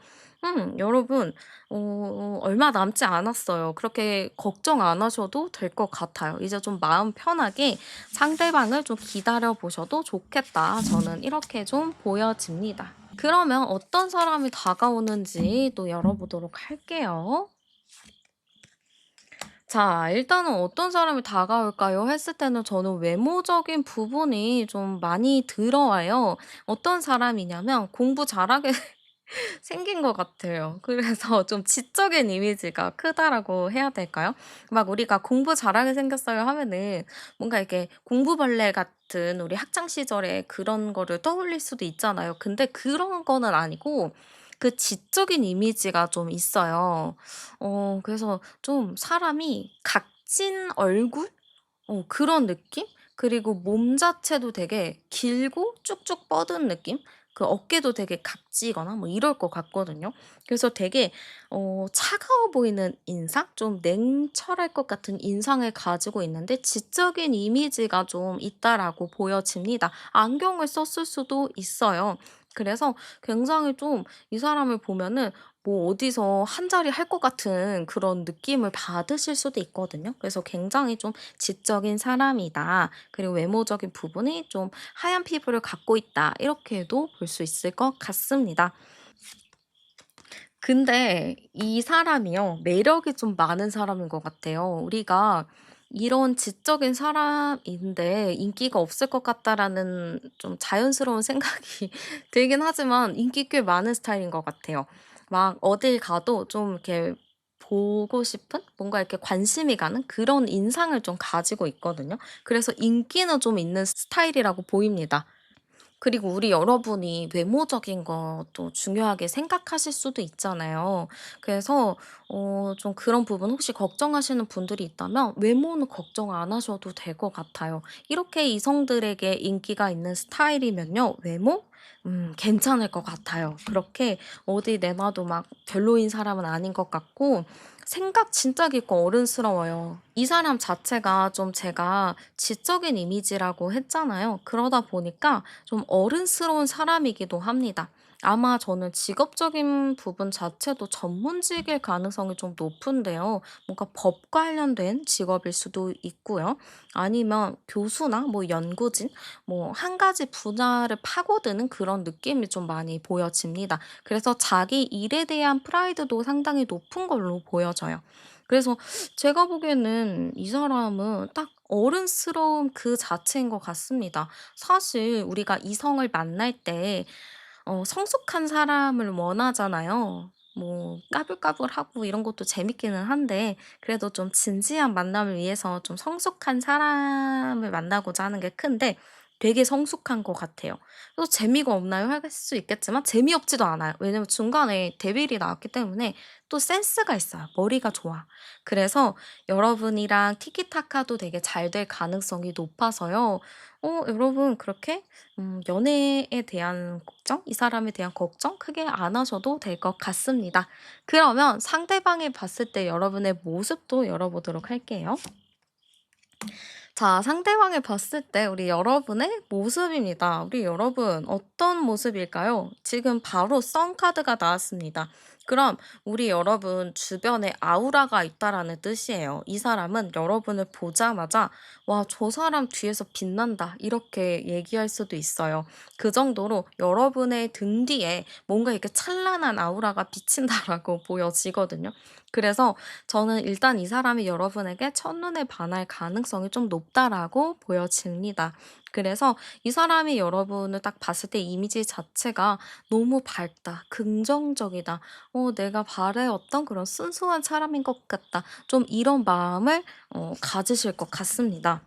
여러분 얼마 남지 않았어요. 그렇게 걱정 안 하셔도 될 것 같아요. 이제 좀 마음 편하게 상대방을 좀 기다려 보셔도 좋겠다. 저는 이렇게 좀 보여집니다. 그러면 어떤 사람이 다가오는지 또 열어보도록 할게요. 자, 일단은 '어떤 사람이 다가올까요?' 했을 때는 저는 외모적인 부분이 좀 많이 들어와요. 어떤 사람이냐면 공부 잘하게 생긴 것 같아요. 그래서 좀 지적인 이미지가 크다라고 해야 될까요? 막 우리가 "공부 잘하게 생겼어요." 하면은 뭔가 이렇게 공부벌레 같은 우리 학창 시절에 그런 거를 떠올릴 수도 있잖아요. 근데 그런 거는 아니고 그 지적인 이미지가 좀 있어요. 그래서 좀 사람이 각진 얼굴? 그런 느낌? 그리고 몸 자체도 되게 길고 쭉쭉 뻗은 느낌? 그 어깨도 되게 각지거나 뭐 이럴 것 같거든요. 그래서 되게 차가워 보이는 인상? 좀 냉철할 것 같은 인상을 가지고 있는데 지적인 이미지가 좀 있다라고 보여집니다. 안경을 썼을 수도 있어요. 그래서 굉장히 좀 이 사람을 보면은 뭐 어디서 한 자리 할 것 같은 그런 느낌을 받으실 수도 있거든요. 그래서 굉장히 좀 지적인 사람이다. 그리고 외모적인 부분이 좀 하얀 피부를 갖고 있다. 이렇게도 볼 수 있을 것 같습니다. 근데 이 사람이요, 매력이 좀 많은 사람인 것 같아요. 우리가 이런 지적인 사람인데 '인기가 없을 것 같다.'라는 좀 자연스러운 생각이 들긴 하지만 인기 꽤 많은 스타일인 것 같아요. 막 어딜 가도 좀 이렇게 보고 싶은 뭔가 이렇게 관심이 가는 그런 인상을 좀 가지고 있거든요. 그래서 인기는 좀 있는 스타일이라고 보입니다. 그리고 우리 여러분이 외모적인 것도 중요하게 생각하실 수도 있잖아요. 그래서 좀 그런 부분 혹시 걱정하시는 분들이 있다면 외모는 걱정 안 하셔도 될 것 같아요. 이렇게 이성들에게 인기가 있는 스타일이면요. 외모? 괜찮을 것 같아요. 그렇게 어디 내놔도 막 별로인 사람은 아닌 것 같고 생각 진짜 깊고 어른스러워요. 이 사람 자체가 좀 제가 지적인 이미지라고 했잖아요. 그러다 보니까 좀 어른스러운 사람이기도 합니다. 아마 저는 직업적인 부분 자체도 전문직일 가능성이 좀 높은데요. 뭔가 법 관련된 직업일 수도 있고요. 아니면 교수나 뭐 연구진, 뭐 한 가지 분야를 파고드는 그런 느낌이 좀 많이 보여집니다. 그래서 자기 일에 대한 프라이드도 상당히 높은 걸로 보여져요. 그래서 제가 보기에는 이 사람은 딱 어른스러움 그 자체인 것 같습니다. 사실 우리가 이성을 만날 때 성숙한 사람을 원하잖아요. 뭐 까불까불하고 이런 것도 재밌기는 한데 그래도 좀 진지한 만남을 위해서 좀 성숙한 사람을 만나고자 하는 게 큰데 되게 성숙한 것 같아요. 그래서 "재미가 없나요?" 할 수 있겠지만 재미없지도 않아요. 왜냐면 중간에 데뷔일이 나왔기 때문에 또 센스가 있어요. 머리가 좋아. 그래서 여러분이랑 티키타카도 되게 잘 될 가능성이 높아서요. 여러분 그렇게 연애에 대한 걱정, 이 사람에 대한 걱정 크게 안 하셔도 될 것 같습니다. 그러면 상대방이 봤을 때 여러분의 모습도 열어보도록 할게요. 자, 상대방이 봤을 때 우리 여러분의 모습입니다. 우리 여러분 어떤 모습일까요? 지금 바로 썬 카드가 나왔습니다. 그럼 우리 여러분 주변에 아우라가 있다라는 뜻이에요. 이 사람은 여러분을 보자마자 와, 저 사람 뒤에서 빛난다. 이렇게 얘기할 수도 있어요. 그 정도로 여러분의 등 뒤에 뭔가 이렇게 찬란한 아우라가 비친다라고 보여지거든요. 그래서 저는 일단 이 사람이 여러분에게 첫눈에 반할 가능성이 좀 높다라고 보여집니다. 그래서 이 사람이 여러분을 딱 봤을 때 이미지 자체가 너무 밝다, 긍정적이다, 내가 바래었던 그런 순수한 사람인 것 같다. 좀 이런 마음을 가지실 것 같습니다.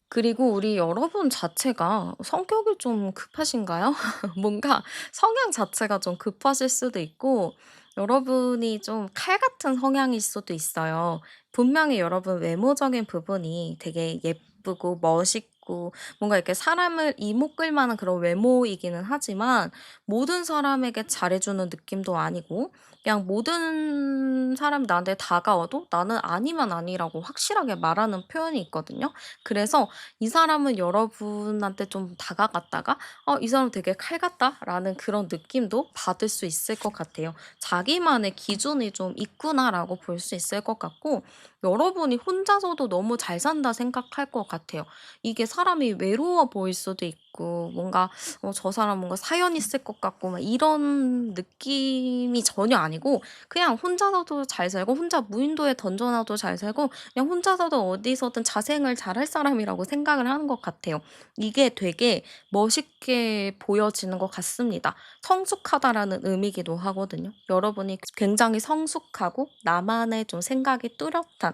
그리고 우리 여러분 자체가 성격이 좀 급하신가요? 뭔가 성향 자체가 좀 급하실 수도 있고 여러분이 좀 칼 같은 성향일 수도 있어요. 분명히 여러분 외모적인 부분이 되게 예쁘고 멋있고 뭔가 이렇게 사람을 이목끌 만한 그런 외모이기는 하지만 모든 사람에게 잘해주는 느낌도 아니고 그냥 모든 사람이 나한테 다가와도 나는 아니면 아니라고 확실하게 말하는 표현이 있거든요. 그래서 이 사람은 여러분한테 좀 다가갔다가 '이 사람 되게 칼 같다.'라는 그런 느낌도 받을 수 있을 것 같아요. '자기만의 기준이 좀 있구나.'라고 볼 수 있을 것 같고 여러분이 혼자서도 너무 잘 산다 생각할 것 같아요. 이게 사람이 외로워 보일 수도 있고 뭔가 '저 사람 뭔가 사연 있을 것 같고.' 막 이런 느낌이 전혀 아니고 그냥 혼자서도 잘 살고 혼자 무인도에 던져 놔도 잘 살고 그냥 혼자서도 어디서든 자생을 잘할 사람이라고 생각을 하는 것 같아요. 이게 되게 멋있게 보여지는 것 같습니다. 성숙하다라는 의미이기도 하거든요. 여러분이 굉장히 성숙하고 나만의 좀 생각이 뚜렷한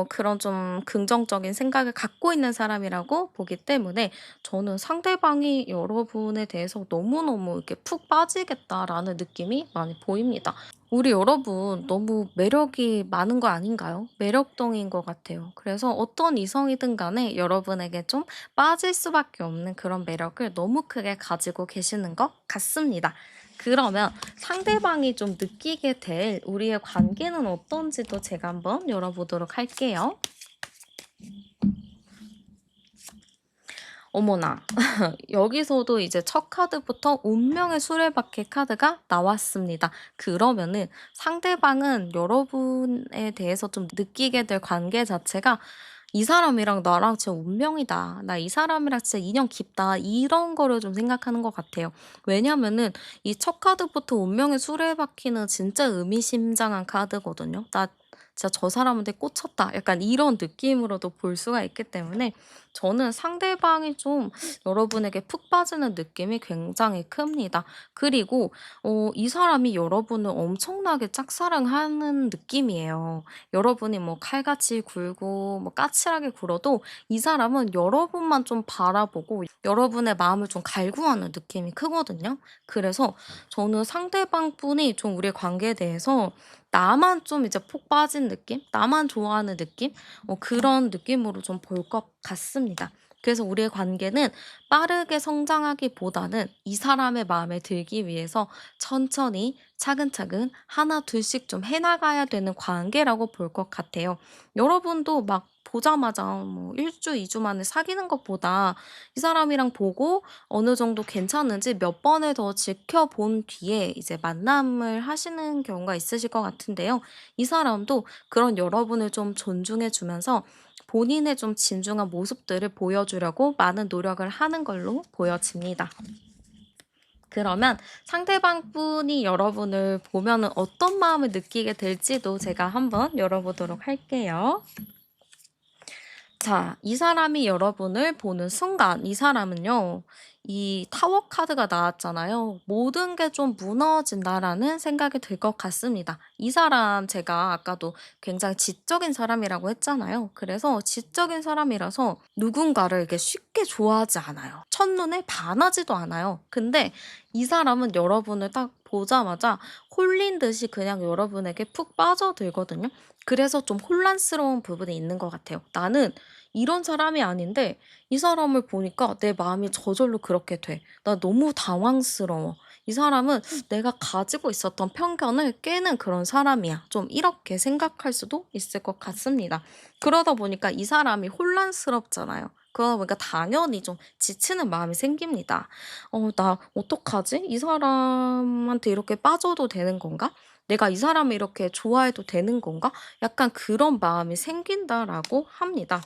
그런 좀 긍정적인 생각을 갖고 있는 사람이라고 보기 때문에 저는 상대방이 여러분에 대해서 너무너무 이렇게 푹 빠지겠다라는 느낌이 많이 보입니다. 우리 여러분 너무 매력이 많은 거 아닌가요? 매력덩이인 것 같아요. 그래서 어떤 이성이든 간에 여러분에게 좀 빠질 수밖에 없는 그런 매력을 너무 크게 가지고 계시는 것 같습니다. 그러면 상대방이 좀 느끼게 될 우리의 관계는 어떤지도 제가 한번 열어보도록 할게요. 어머나. 여기서도 이제 첫 카드부터 운명의 수레바퀴 카드가 나왔습니다. 그러면은 상대방은 여러분에 대해서 좀 느끼게 될 관계 자체가 '이 사람이랑 나랑 진짜 운명이다. 나 이 사람이랑 진짜 인연 깊다.' 이런 거를 좀 생각하는 것 같아요. 왜냐면은 이 첫 카드부터 운명의 수레바퀴는 진짜 의미심장한 카드거든요. '나 진짜 저 사람한테 꽂혔다.' 약간 이런 느낌으로도 볼 수가 있기 때문에 저는 상대방이 좀 여러분에게 푹 빠지는 느낌이 굉장히 큽니다. 그리고 이 사람이 여러분을 엄청나게 짝사랑하는 느낌이에요. 여러분이 뭐 칼같이 굴고 뭐 까칠하게 굴어도 이 사람은 여러분만 좀 바라보고 여러분의 마음을 좀 갈구하는 느낌이 크거든요. 그래서 저는 상대방 분이 좀 우리의 관계에 대해서 나만 좀 이제 푹 빠진 느낌? 나만 좋아하는 느낌? 그런 느낌으로 좀 볼 것 같습니다. 그래서 우리의 관계는 빠르게 성장하기보다는 이 사람의 마음에 들기 위해서 천천히 차근차근 하나 둘씩 좀 해 나가야 되는 관계라고 볼 것 같아요. 여러분도 막 보자마자 뭐 1 주, 2주 만에 사귀는 것보다 이 사람이랑 보고 어느 정도 괜찮은지 몇 번을 더 지켜본 뒤에 이제 만남을 하시는 경우가 있으실 것 같은데요. 이 사람도 그런 여러분을 좀 존중해 주면서 본인의 좀 진중한 모습들을 보여주려고 많은 노력을 하는 걸로 보여집니다. 그러면 상대방 분이 여러분을 보면은 어떤 마음을 느끼게 될지도 제가 한번 열어보도록 할게요. 자, 이 사람이 여러분을 보는 순간 이 사람은요. 이 타워 카드가 나왔잖아요. '모든 게 좀 무너진다.'라는 생각이 들 것 같습니다. 이 사람 제가 아까도 굉장히 지적인 사람이라고 했잖아요. 그래서 지적인 사람이라서 누군가를 이렇게 쉽게 좋아하지 않아요. 첫눈에 반하지도 않아요. 근데 이 사람은 여러분을 딱 보자마자 홀린 듯이 그냥 여러분에게 푹 빠져들거든요. 그래서 좀 혼란스러운 부분이 있는 것 같아요. 나는 이런 사람이 아닌데 이 사람을 보니까 내 마음이 저절로 그렇게 돼. 나 너무 당황스러워. 이 사람은 내가 가지고 있었던 편견을 깨는 그런 사람이야. 좀 이렇게 생각할 수도 있을 것 같습니다. 그러다 보니까 이 사람이 혼란스럽잖아요. 그러다 보니까 당연히 좀 지치는 마음이 생깁니다. 나 어떡하지? 이 사람한테 이렇게 빠져도 되는 건가? 내가 이 사람을 이렇게 좋아해도 되는 건가? 약간 그런 마음이 생긴다라고 합니다.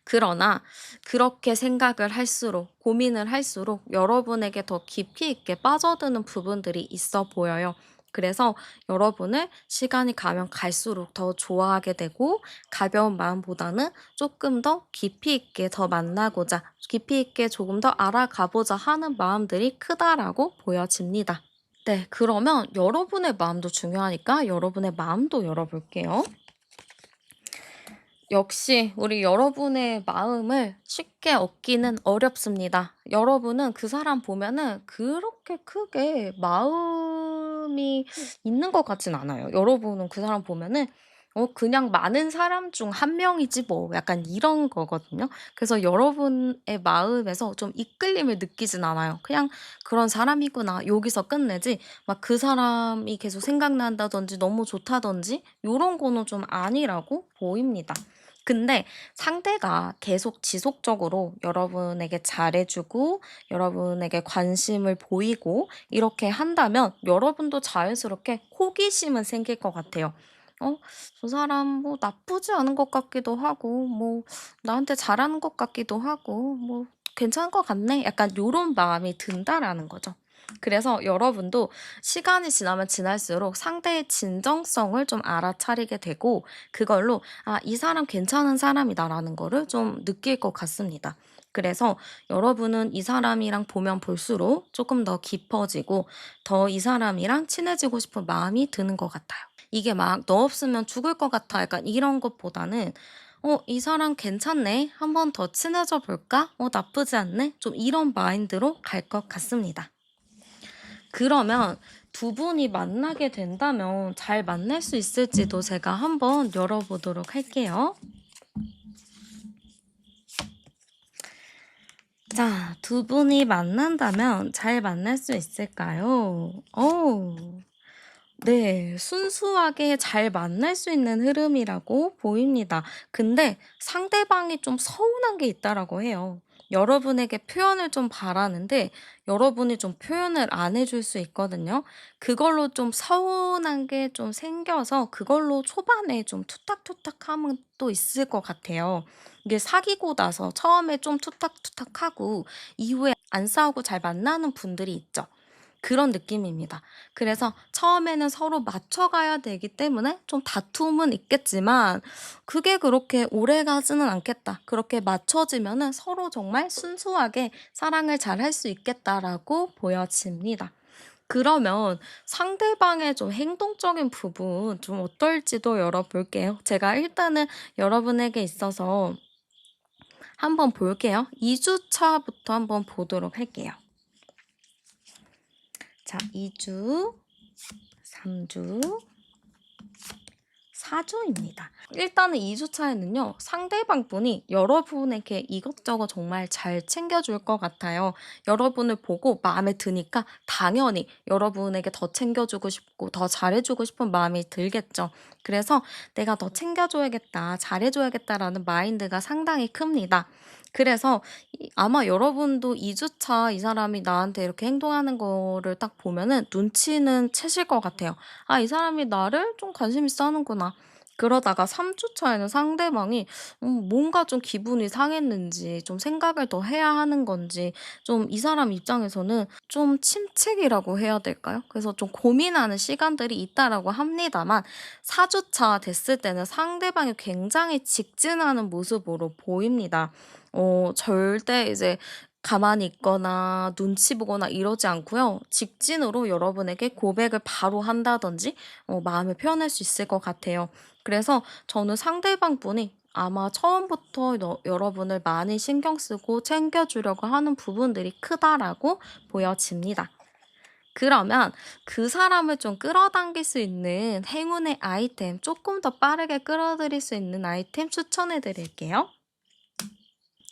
그러나 그렇게 생각을 할수록 고민을 할수록 여러분에게 더 깊이 있게 빠져드는 부분들이 있어 보여요. 그래서 여러분을 시간이 가면 갈수록 더 좋아하게 되고 가벼운 마음보다는 조금 더 깊이 있게 더 만나고자 깊이 있게 조금 더 알아가보자 하는 마음들이 크다라고 보여집니다. 네, 그러면 여러분의 마음도 중요하니까 여러분의 마음도 열어볼게요. 역시 우리 여러분의 마음을 쉽게 얻기는 어렵습니다. 여러분은 그 사람 보면은 그렇게 크게 마음이 있는 것 같진 않아요. 여러분은 그 사람 보면은 그냥 많은 사람 중 한 명이지 뭐 약간 이런 거거든요. 그래서 여러분의 마음에서 좀 이끌림을 느끼진 않아요. 그냥 '그런 사람이구나.' 여기서 끝내지 막 그 사람이 계속 생각난다든지 너무 좋다든지 요런 거는 좀 아니라고 보입니다. 근데 상대가 계속 지속적으로 여러분에게 잘해 주고 여러분에게 관심을 보이고 이렇게 한다면 여러분도 자연스럽게 호기심은 생길 것 같아요. '저 사람 뭐 나쁘지 않은 것 같기도 하고 뭐 나한테 잘하는 것 같기도 하고 뭐 괜찮은 것 같네.' 약간 요런 마음이 든다라는 거죠. 그래서 여러분도 시간이 지나면 지날수록 상대의 진정성을 좀 알아차리게 되고 그걸로 '아 이 사람 괜찮은 사람이다.'라는 거를 좀 느낄 것 같습니다. 그래서 여러분은 이 사람이랑 보면 볼수록 조금 더 깊어지고 더 이 사람이랑 친해지고 싶은 마음이 드는 것 같아요. 이게 막 '너 없으면 죽을 것 같아.' 약간 이런 것보다는 이 사람 괜찮네. 한 번 더 친해져 볼까? 나쁘지 않네. 좀 이런 마인드로 갈 것 같습니다. 그러면 두 분이 만나게 된다면 잘 만날 수 있을지도 제가 한번 열어보도록 할게요. 자, 두 분이 만난다면 잘 만날 수 있을까요? 네, 순수하게 잘 만날 수 있는 흐름이라고 보입니다. 근데 상대방이 좀 서운한 게 있다라고 해요. 여러분에게 표현을 좀 바라는데 여러분이 좀 표현을 안 해줄 수 있거든요. 그걸로 좀 서운한 게 좀 생겨서 그걸로 초반에 좀 투탁투탁함은 또 있을 것 같아요. 이게 사귀고 나서 처음에 좀 투탁투탁하고 이후에 안 싸우고 잘 만나는 분들이 있죠. 그런 느낌입니다. 그래서 처음에는 서로 맞춰가야 되기 때문에 좀 다툼은 있겠지만 그게 그렇게 오래가지는 않겠다. 그렇게 맞춰지면은 서로 정말 순수하게 사랑을 잘 할 수 있겠다라고 보여집니다. 그러면 상대방의 좀 행동적인 부분 좀 어떨지도 열어볼게요. 제가 일단은 여러분에게 있어서 한번 볼게요. 2주 차부터 한번 보도록 할게요. 자, 2주, 3주, 4주입니다. 일단은 2주 차에는요, 상대방 분이 여러분에게 이것저것 정말 잘 챙겨줄 것 같아요. 여러분을 보고 마음에 드니까 당연히 여러분에게 더 챙겨주고 싶고 더 잘해주고 싶은 마음이 들겠죠. 그래서 내가 더 챙겨줘야겠다, 잘해줘야겠다라는 마인드가 상당히 큽니다. 그래서 아마 여러분도 2주 차 이 사람이 나한테 이렇게 행동하는 거를 딱 보면은 눈치는 채실 것 같아요. 아, 이 사람이 나를 좀 관심 있어 하는구나. 그러다가 3주 차에는 상대방이 뭔가 좀 기분이 상했는지 좀 생각을 더 해야 하는 건지 좀 이 사람 입장에서는 좀 침체기라고 해야 될까요? 그래서 좀 고민하는 시간들이 있다라고 합니다만 4주 차 됐을 때는 상대방이 굉장히 직진하는 모습으로 보입니다. 절대 이제 가만히 있거나 눈치 보거나 이러지 않고요. 직진으로 여러분에게 고백을 바로 한다든지 마음을 표현할 수 있을 것 같아요. 그래서 저는 상대방 분이 아마 처음부터 여러분을 많이 신경 쓰고 챙겨주려고 하는 부분들이 크다라고 보여집니다. 그러면 그 사람을 좀 끌어당길 수 있는 행운의 아이템, 조금 더 빠르게 끌어들일 수 있는 아이템 추천해 드릴게요.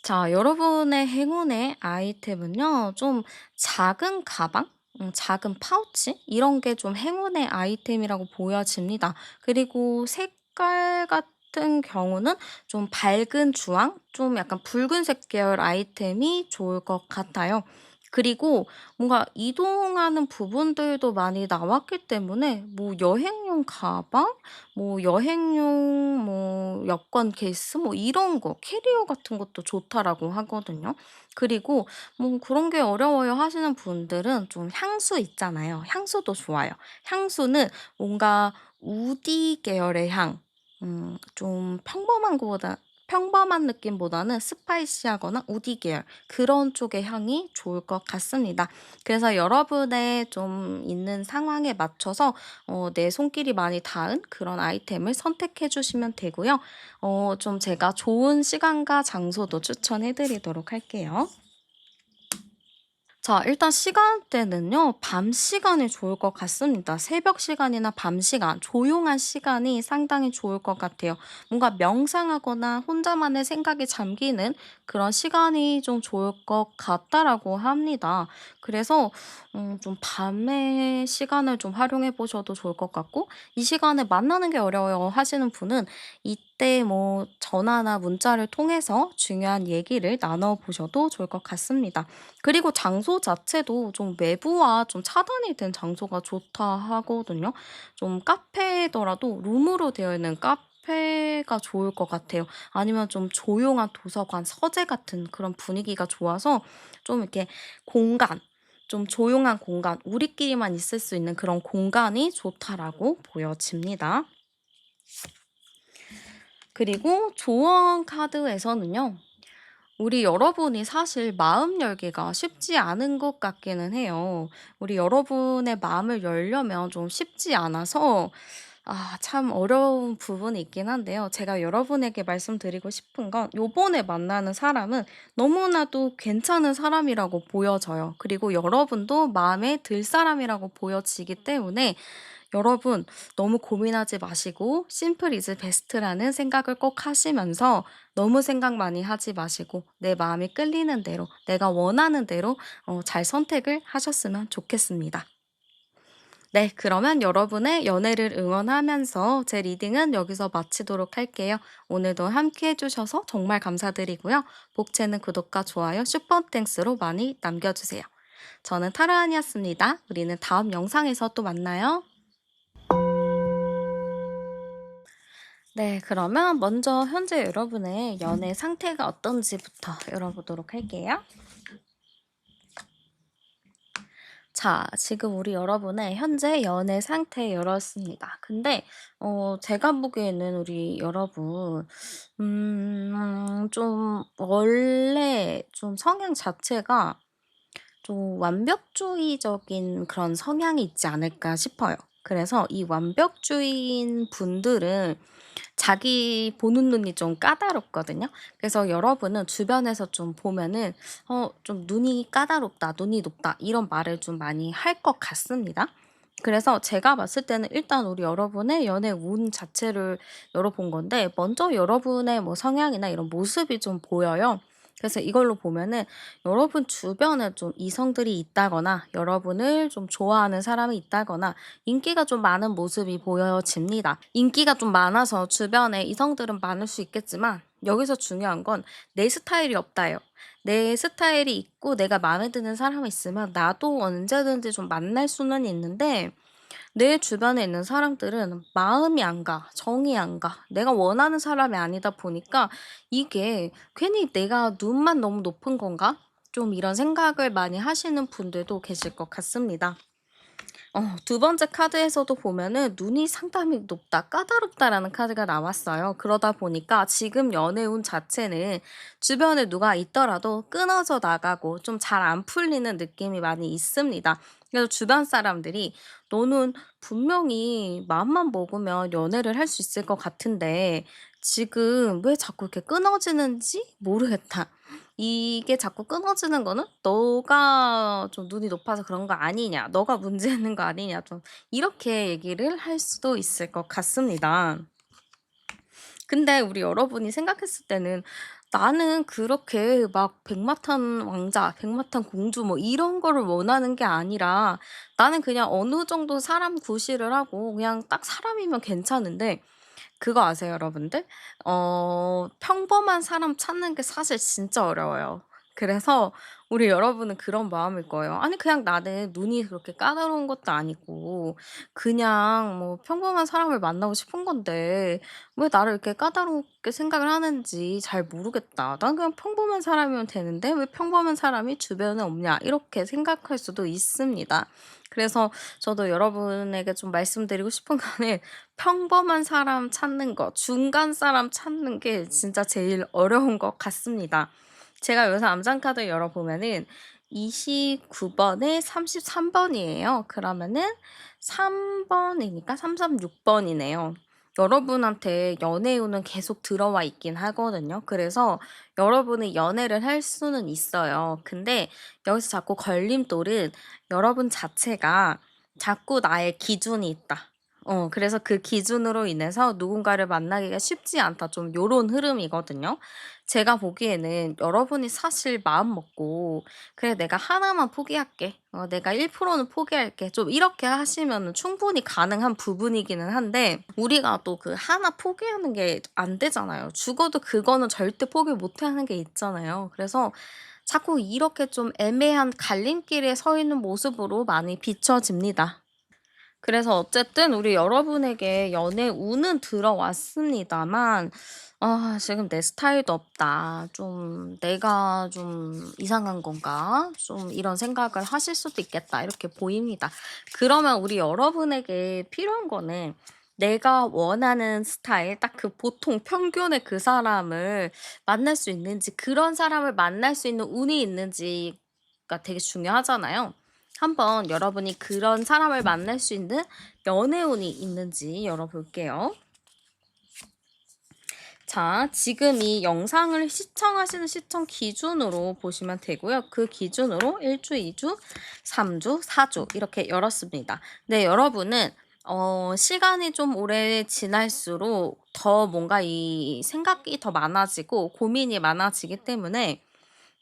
자, 여러분의 행운의 아이템은요, 좀 작은 가방? 작은 파우치? 이런 게 좀 행운의 아이템이라고 보여집니다. 그리고 색깔 같은 경우는 좀 밝은 주황? 좀 약간 붉은색 계열 아이템이 좋을 것 같아요. 그리고 뭔가 이동하는 부분들도 많이 나왔기 때문에 뭐 여행용 가방? 뭐 여행용 뭐 여권 케이스 뭐 이런 거 캐리어 같은 것도 좋다라고 하거든요. 그리고 뭐 그런 게 어려워요 하시는 분들은 좀 향수 있잖아요. 향수도 좋아요. 향수는 뭔가 우디 계열의 향, 좀 평범한 느낌보다는 스파이시하거나 우디 계열 그런 쪽의 향이 좋을 것 같습니다. 그래서 여러분의 좀 있는 상황에 맞춰서 내 손길이 많이 닿은 그런 아이템을 선택해 주시면 되고요. 좀 제가 좋은 시간과 장소도 추천해 드리도록 할게요. 자, 일단 시간대는요, 밤 시간이 좋을 것 같습니다. 새벽 시간이나 밤 시간, 조용한 시간이 상당히 좋을 것 같아요. 뭔가 명상하거나 혼자만의 생각에 잠기는 그런 시간이 좀 좋을 것 같다라고 합니다. 그래서, 좀 밤의 시간을 좀 활용해 보셔도 좋을 것 같고, 이 시간에 만나는 게 어려워요 하시는 분은 이때 뭐 전화나 문자를 통해서 중요한 얘기를 나눠보셔도 좋을 것 같습니다. 그리고 장소 자체도 좀 외부와 좀 차단이 된 장소가 좋다 하거든요. 좀 카페더라도 룸으로 되어 있는 카페가 좋을 것 같아요. 아니면 좀 조용한 도서관, 서재 같은 그런 분위기가 좋아서 좀 이렇게 공간, 좀 조용한 공간, 우리끼리만 있을 수 있는 그런 공간이 좋다라고 보여집니다. 그리고 조언 카드에서는요. 우리 여러분이 사실 마음 열기가 쉽지 않은 것 같기는 해요. 우리 여러분의 마음을 열려면 좀 쉽지 않아서 참 어려운 부분이 있긴 한데요. 제가 여러분에게 말씀드리고 싶은 건 요번에 만나는 사람은 너무나도 괜찮은 사람이라고 보여져요. 그리고 여러분도 마음에 들 사람이라고 보여지기 때문에 여러분 너무 고민하지 마시고 심플 이즈 베스트라는 생각을 꼭 하시면서 너무 생각 많이 하지 마시고 내 마음이 끌리는 대로 내가 원하는 대로 잘 선택을 하셨으면 좋겠습니다. 네, 그러면 여러분의 연애를 응원하면서 제 리딩은 여기서 마치도록 할게요. 오늘도 함께 해주셔서 정말 감사드리고요. 복채는 구독과 좋아요, 슈퍼땡스로 많이 남겨주세요. 저는 타로안이었습니다. 우리는 다음 영상에서 또 만나요. 네, 그러면 먼저 현재 여러분의 연애 상태가 어떤지부터 열어보도록 할게요. 자, 지금 우리 여러분의 현재 연애 상태 열었습니다. 근데 제가 보기에는 우리 여러분 좀 원래 좀 성향 자체가 좀 완벽주의적인 그런 성향이 있지 않을까 싶어요. 그래서 이 완벽주의인 분들은 자기 보는 눈이 좀 까다롭거든요. 그래서 여러분은 주변에서 좀 보면은 좀 "눈이 까다롭다. 눈이 높다." 이런 말을 좀 많이 할 것 같습니다. 그래서 제가 봤을 때는 일단 우리 여러분의 연애 운 자체를 열어본 건데 먼저 여러분의 뭐 성향이나 이런 모습이 좀 보여요. 그래서 이걸로 보면은 여러분 주변에 좀 이성들이 있다거나 여러분을 좀 좋아하는 사람이 있다거나 인기가 좀 많은 모습이 보여집니다. 인기가 좀 많아서 주변에 이성들은 많을 수 있겠지만 여기서 중요한 건 내 스타일이 없다예요. 내 스타일이 있고 내가 마음에 드는 사람이 있으면 나도 언제든지 좀 만날 수는 있는데 내 주변에 있는 사람들은 마음이 안 가, 정이 안 가. 내가 원하는 사람이 아니다 보니까 이게 '괜히 내가 눈만 너무 높은 건가?' 좀 이런 생각을 많이 하시는 분들도 계실 것 같습니다. 두 번째 카드에서도 보면은 "눈이 상당히 높다. 까다롭다."라는 카드가 나왔어요. 그러다 보니까 지금 연애운 자체는 주변에 누가 있더라도 끊어져 나가고 좀 잘 안 풀리는 느낌이 많이 있습니다. 그래서 주변 사람들이 "너는 분명히 마음만 먹으면 연애를 할 수 있을 것 같은데 지금 왜 자꾸 이렇게 끊어지는지 모르겠다." 이게 자꾸 끊어지는 거는 "너가 좀 눈이 높아서 그런 거 아니냐. 너가 문제 있는 거 아니냐." 좀 이렇게 얘기를 할 수도 있을 것 같습니다. 근데 우리 여러분이 생각했을 때는 '나는 그렇게 막 백마탄 왕자, 백마탄 공주 뭐 이런 거를 원하는 게 아니라 나는 그냥 어느 정도 사람 구실을 하고 그냥 딱 사람이면 괜찮은데' 그거 아세요 여러분들? 평범한 사람 찾는 게 사실 진짜 어려워요. 그래서 우리 여러분은 그런 마음일 거예요. 아니 그냥 나는 눈이 그렇게 까다로운 것도 아니고 그냥 뭐 평범한 사람을 만나고 싶은 건데 왜 나를 이렇게 까다롭게 생각을 하는지 잘 모르겠다. '난 그냥 평범한 사람이면 되는데 왜 평범한 사람이 주변에 없냐.' 이렇게 생각할 수도 있습니다. 그래서 저도 여러분에게 좀 말씀드리고 싶은 거는 평범한 사람 찾는 거, 중간 사람 찾는 게 진짜 제일 어려운 것 같습니다. 제가 여기서 암장카드 열어보면은 29 번에 33 번이에요. 그러면은 3 번이니까 336 번이네요. 여러분한테 연애운은 계속 들어와 있긴 하거든요. 그래서 여러분이 연애를 할 수는 있어요. 근데 여기서 자꾸 걸림돌은 여러분 자체가 자꾸 나의 기준이 있다. 그래서 그 기준으로 인해서 누군가를 만나기가 쉽지 않다. 좀 요런 흐름이거든요. 제가 보기에는 여러분이 사실 마음 먹고 '그래 내가 하나만 포기할게. 내가 1%는 포기할게.' 좀 이렇게 하시면은 충분히 가능한 부분이기는 한데 우리가 또 그 하나 포기하는 게 안 되잖아요. 죽어도 그거는 절대 포기 못 하는 게 있잖아요. 그래서 자꾸 이렇게 좀 애매한 갈림길에 서 있는 모습으로 많이 비춰집니다. 그래서 어쨌든 우리 여러분에게 연애 운은 들어왔습니다만 지금 '내 스타일도 없다. 좀 내가 좀 이상한 건가?' 좀 이런 생각을 하실 수도 있겠다 이렇게 보입니다. 그러면 우리 여러분에게 필요한 거는 내가 원하는 스타일 딱 그 보통 평균의 그 사람을 만날 수 있는지 그런 사람을 만날 수 있는 운이 있는지가 되게 중요하잖아요. 한번 여러분이 그런 사람을 만날 수 있는 연애운이 있는지 열어볼게요. 자, 지금 이 영상을 시청하시는 시청 기준으로 보시면 되고요. 그 기준으로 1주, 2주, 3주, 4주 이렇게 열었습니다. 네, 여러분은 시간이 좀 오래 지날수록 더 뭔가 이 생각이 더 많아지고 고민이 많아지기 때문에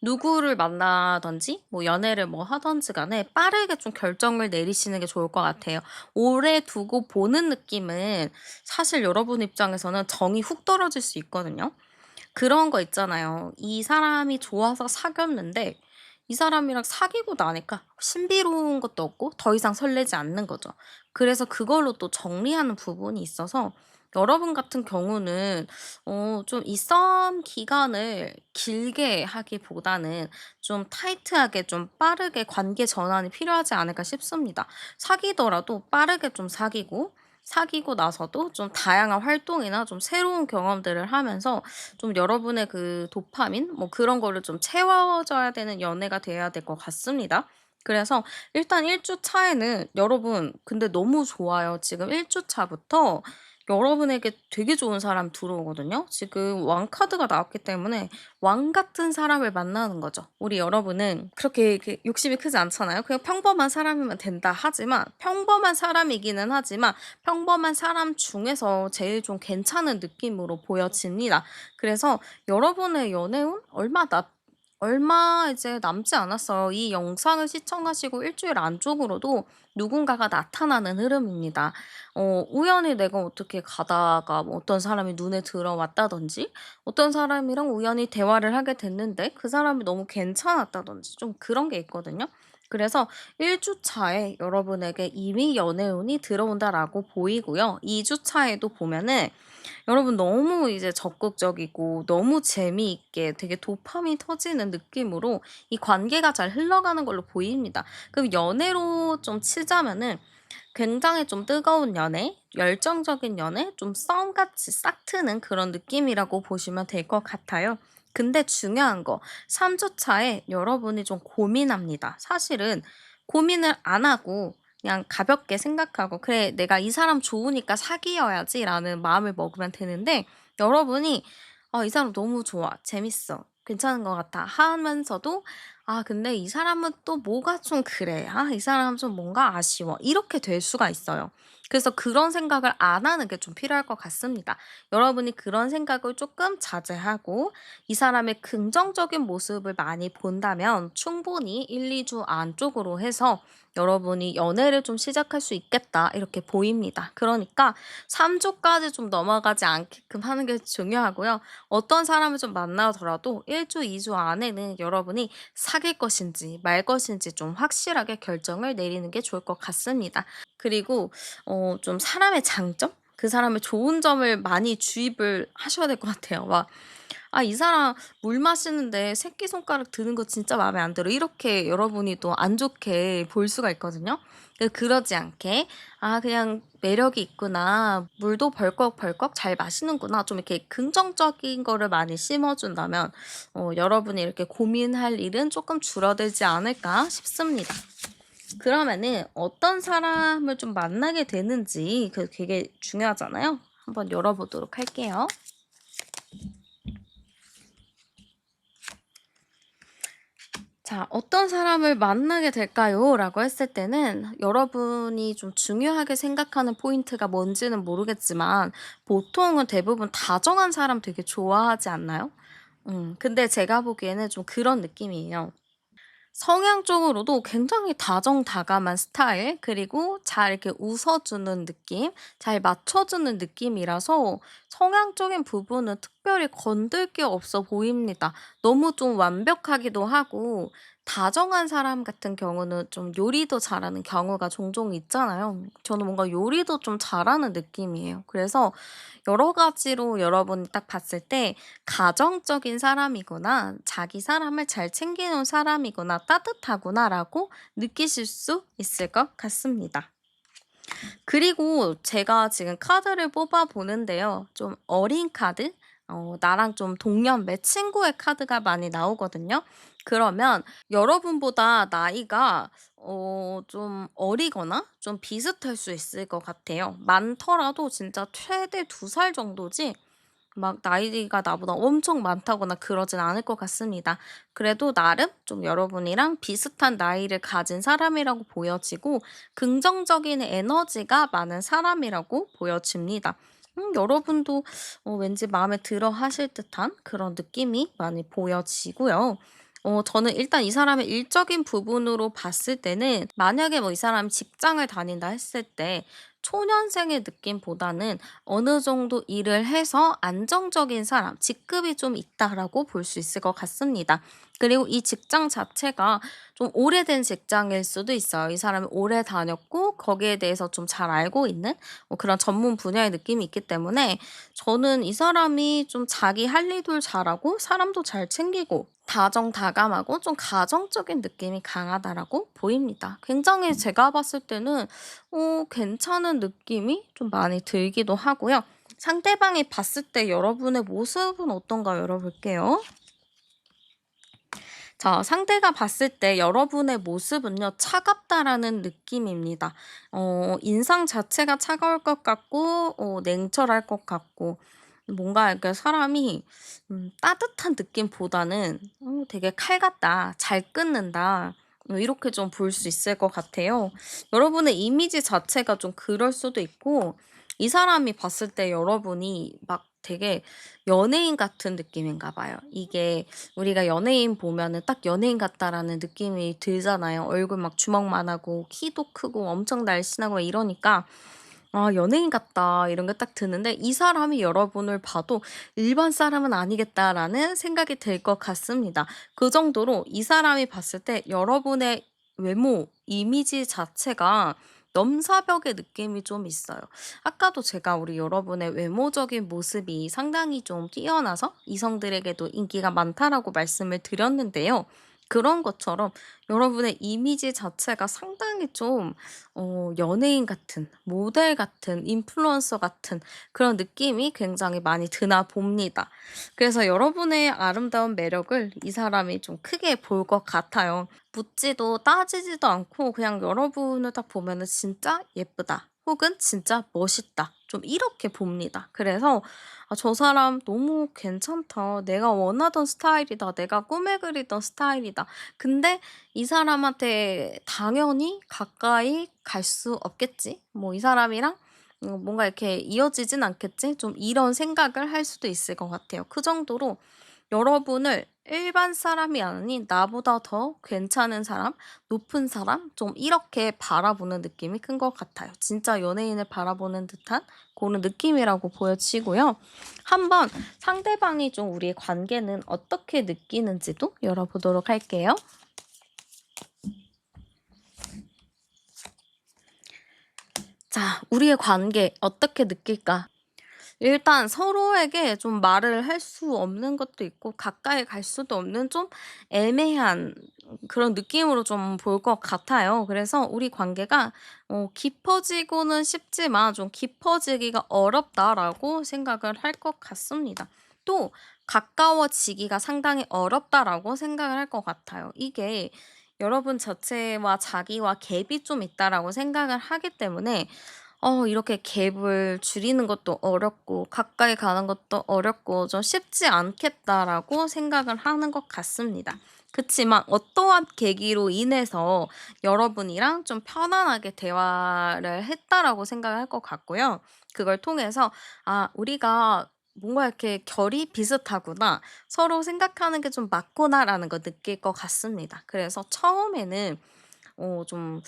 누구를 만나든지 뭐 연애를 뭐 하든지 간에 빠르게 좀 결정을 내리시는 게 좋을 것 같아요. 오래 두고 보는 느낌은 사실 여러분 입장에서는 정이 훅 떨어질 수 있거든요. 그런 거 있잖아요. 이 사람이 좋아서 사귀었는데 이 사람이랑 사귀고 나니까 신비로운 것도 없고 더 이상 설레지 않는 거죠. 그래서 그걸로 또 정리하는 부분이 있어서 여러분 같은 경우는 좀 이 썸 기간을 길게 하기보다는 좀 타이트하게 좀 빠르게 관계 전환이 필요하지 않을까 싶습니다. 사귀더라도 빠르게 좀 사귀고 나서도 좀 다양한 활동이나 좀 새로운 경험들을 하면서 좀 여러분의 그 도파민 뭐 그런 거를 좀 채워져야 되는 연애가 돼야 될 것 같습니다. 그래서 일단 1주 차에는 여러분 근데 너무 좋아요. 지금 1주 차부터 여러분에게 되게 좋은 사람 들어오거든요. 지금 왕 카드가 나왔기 때문에 왕 같은 사람을 만나는 거죠. 우리 여러분은 그렇게 욕심이 크지 않잖아요. 그냥 평범한 사람이면 된다 하지만 평범한 사람이기는 하지만 평범한 사람 중에서 제일 좀 괜찮은 느낌으로 보여집니다. 그래서 여러분의 연애운 얼마 이제 남지 않았어요. 이 영상을 시청하시고 일 주일 안쪽으로도 누군가가 나타나는 흐름입니다. 우연히 내가 어떻게 가다가 뭐 어떤 사람이 눈에 들어왔다든지 어떤 사람이랑 우연히 대화를 하게 됐는데 그 사람이 너무 괜찮았다든지 좀 그런 게 있거든요. 그래서 1주 차에 여러분에게 이미 연애운이 들어온다라고 보이고요. 2주 차에도 보면은 여러분 너무 이제 적극적이고 너무 재미있게 되게 도파민 터지는 느낌으로 이 관계가 잘 흘러가는 걸로 보입니다. 그럼 연애로 좀 치자면은 굉장히 좀 뜨거운 연애, 열정적인 연애, 좀 썸같이 싹 트는 그런 느낌이라고 보시면 될 것 같아요. 근데 중요한 거, 3주 차에 여러분이 좀 고민합니다. 사실은 고민을 안 하고 그냥 가볍게 생각하고 '그래 내가 이 사람 좋으니까 사귀어야지.'라는 마음을 먹으면 되는데 여러분이 '아 이 사람 너무 좋아. 재밌어. 괜찮은 것 같아.' 하면서도 '아 근데 이 사람은 또 뭐가 좀 그래. 아 이 사람은 좀 뭔가 아쉬워.' 이렇게 될 수가 있어요. 그래서 그런 생각을 안 하는 게 좀 필요할 것 같습니다. 여러분이 그런 생각을 조금 자제하고 이 사람의 긍정적인 모습을 많이 본다면 충분히 1-2주 안쪽으로 해서 여러분이 연애를 좀 시작할 수 있겠다 이렇게 보입니다. 그러니까 3 주까지 좀 넘어가지 않게끔 하는 게 중요하고요. 어떤 사람을 좀 만나더라도 1 주, 2주 안에는 여러분이 사귈 것인지 말 것인지 좀 확실하게 결정을 내리는 게 좋을 것 같습니다. 그리고 좀 사람의 장점? 그 사람의 좋은 점을 많이 주입을 하셔야 될 것 같아요. 막 '아 이 사람 물 마시는데 새끼손가락 드는 거 진짜 마음에 안 들어.' 이렇게 여러분이 또 안 좋게 볼 수가 있거든요. 그러지 않게 '아 그냥 매력이 있구나. 물도 벌컥벌컥 잘 마시는구나.' 좀 이렇게 긍정적인 거를 많이 심어 준다면 여러분이 이렇게 고민할 일은 조금 줄어들지 않을까 싶습니다. 그러면은 어떤 사람을 좀 만나게 되는지 그 되게 중요하잖아요. 한번 열어 보도록 할게요. 자, "어떤 사람을 만나게 될까요?" 라고 했을 때는 여러분이 좀 중요하게 생각하는 포인트가 뭔지는 모르겠지만 보통은 대부분 다정한 사람 되게 좋아하지 않나요? 근데 제가 보기에는 좀 그런 느낌이에요. 성향적으로도 굉장히 다정다감한 스타일 그리고 잘 이렇게 웃어 주는 느낌, 잘 맞춰 주는 느낌이라서 성향적인 부분은 특별히 건들 게 없어 보입니다. 너무 좀 완벽하기도 하고 다정한 사람 같은 경우는 좀 요리도 잘하는 경우가 종종 있잖아요. 저는 뭔가 요리도 좀 잘하는 느낌이에요. 그래서 여러 가지로 여러분이 딱 봤을 때 가정적인 사람이구나, 자기 사람을 잘 챙기는 사람이구나, 따뜻하구나라고 느끼실 수 있을 것 같습니다. 그리고 제가 지금 카드를 뽑아 보는데요. 좀 어린 카드? 나랑 좀 동년배 친구의 카드가 많이 나오거든요. 그러면 여러분보다 나이가 좀 어리거나 좀 비슷할 수 있을 것 같아요. 많더라도 진짜 최대 2살 정도지 막 나이가 나보다 엄청 많다거나 그러진 않을 것 같습니다. 그래도 나름 좀 여러분이랑 비슷한 나이를 가진 사람이라고 보여지고 긍정적인 에너지가 많은 사람이라고 보여집니다. 여러분도 왠지 마음에 들어 하실 듯한 그런 느낌이 많이 보여지고요. 저는 일단 이 사람의 일적인 부분으로 봤을 때는 만약에 뭐 이 사람이 직장을 다닌다 했을 때 초년생의 느낌보다는 어느 정도 일을 해서 안정적인 사람, 직급이 좀 있다라고 볼 수 있을 것 같습니다. 그리고 이 직장 자체가 좀 오래된 직장일 수도 있어요. 이 사람이 오래 다녔고 거기에 대해서 좀 잘 알고 있는 뭐 그런 전문 분야의 느낌이 있기 때문에 저는 이 사람이 좀 자기 할 일도 잘하고 사람도 잘 챙기고 다정다감하고 좀 가정적인 느낌이 강하다라고 보입니다. 굉장히 제가 봤을 때는 괜찮은 느낌이 좀 많이 들기도 하고요. 상대방이 봤을 때 여러분의 모습은 어떤가 열어볼게요. 자, 상대가 봤을 때 여러분의 모습은요, 차갑다라는 느낌입니다. 인상 자체가 차가울 것 같고, 냉철할 것 같고, 뭔가 이렇게 사람이, 따뜻한 느낌보다는, 되게 칼 같다, 잘 끊는다, 이렇게 좀 볼 수 있을 것 같아요. 여러분의 이미지 자체가 좀 그럴 수도 있고, 이 사람이 봤을 때 여러분이 막 되게 연예인 같은 느낌인가 봐요. 이게 우리가 연예인 보면은 딱 연예인 같다라는 느낌이 들잖아요. 얼굴 막 주먹만 하고 키도 크고 엄청 날씬하고 막 이러니까 '아 연예인 같다.' 이런 게 딱 드는데 이 사람이 여러분을 봐도 '일반 사람은 아니겠다.'라는 생각이 들 것 같습니다. 그 정도로 이 사람이 봤을 때 여러분의 외모, 이미지 자체가 넘사벽의 느낌이 좀 있어요. 아까도 제가 우리 여러분의 외모적인 모습이 상당히 좀 뛰어나서 이성들에게도 인기가 많다라고 말씀을 드렸는데요. 그런 것처럼 여러분의 이미지 자체가 상당히 좀 연예인 같은, 모델 같은, 인플루언서 같은 그런 느낌이 굉장히 많이 드나 봅니다. 그래서 여러분의 아름다운 매력을 이 사람이 좀 크게 볼 것 같아요. 묻지도 따지지도 않고 그냥 여러분을 딱 보면은 '진짜 예쁘다.' 혹은 '진짜 멋있다.' 좀 이렇게 봅니다. 그래서 '아 저 사람 너무 괜찮다. 내가 원하던 스타일이다. 내가 꿈에 그리던 스타일이다.' 근데 이 사람한테 당연히 가까이 갈 수 없겠지. 뭐 '이 사람이랑 뭔가 이렇게 이어지진 않겠지.' 좀 이런 생각을 할 수도 있을 것 같아요. 그 정도로 여러분을 일반 사람이 아닌 나보다 더 괜찮은 사람, 높은 사람 좀 이렇게 바라보는 느낌이 큰 것 같아요. 진짜 연예인을 바라보는 듯한 그런 느낌이라고 보여지고요. 한번 상대방이 좀 우리의 관계는 어떻게 느끼는지도 열어보도록 할게요. 자, 우리의 관계 어떻게 느낄까? 일단 서로에게 좀 말을 할 수 없는 것도 있고 가까이 갈 수도 없는 좀 애매한 그런 느낌으로 좀 볼 것 같아요. 그래서 우리 관계가 깊어지고는 싶지만 좀 깊어지기가 어렵다라고 생각을 할 것 같습니다. 또 가까워지기가 상당히 어렵다라고 생각을 할 것 같아요. 이게 여러분 자체와 자기와 갭이 좀 있다라고 생각을 하기 때문에 이렇게 갭을 줄이는 것도 어렵고 가까이 가는 것도 어렵고 좀 쉽지 않겠다라고 생각을 하는 것 같습니다. 그치만 어떠한 계기로 인해서 여러분이랑 좀 편안하게 대화를 했다라고 생각을 할 것 같고요. 그걸 통해서 '아 우리가 뭔가 이렇게 결이 비슷하구나. 서로 생각하는 게 좀 맞구나.'라는 걸 느낄 것 같습니다. 그래서 처음에는 좀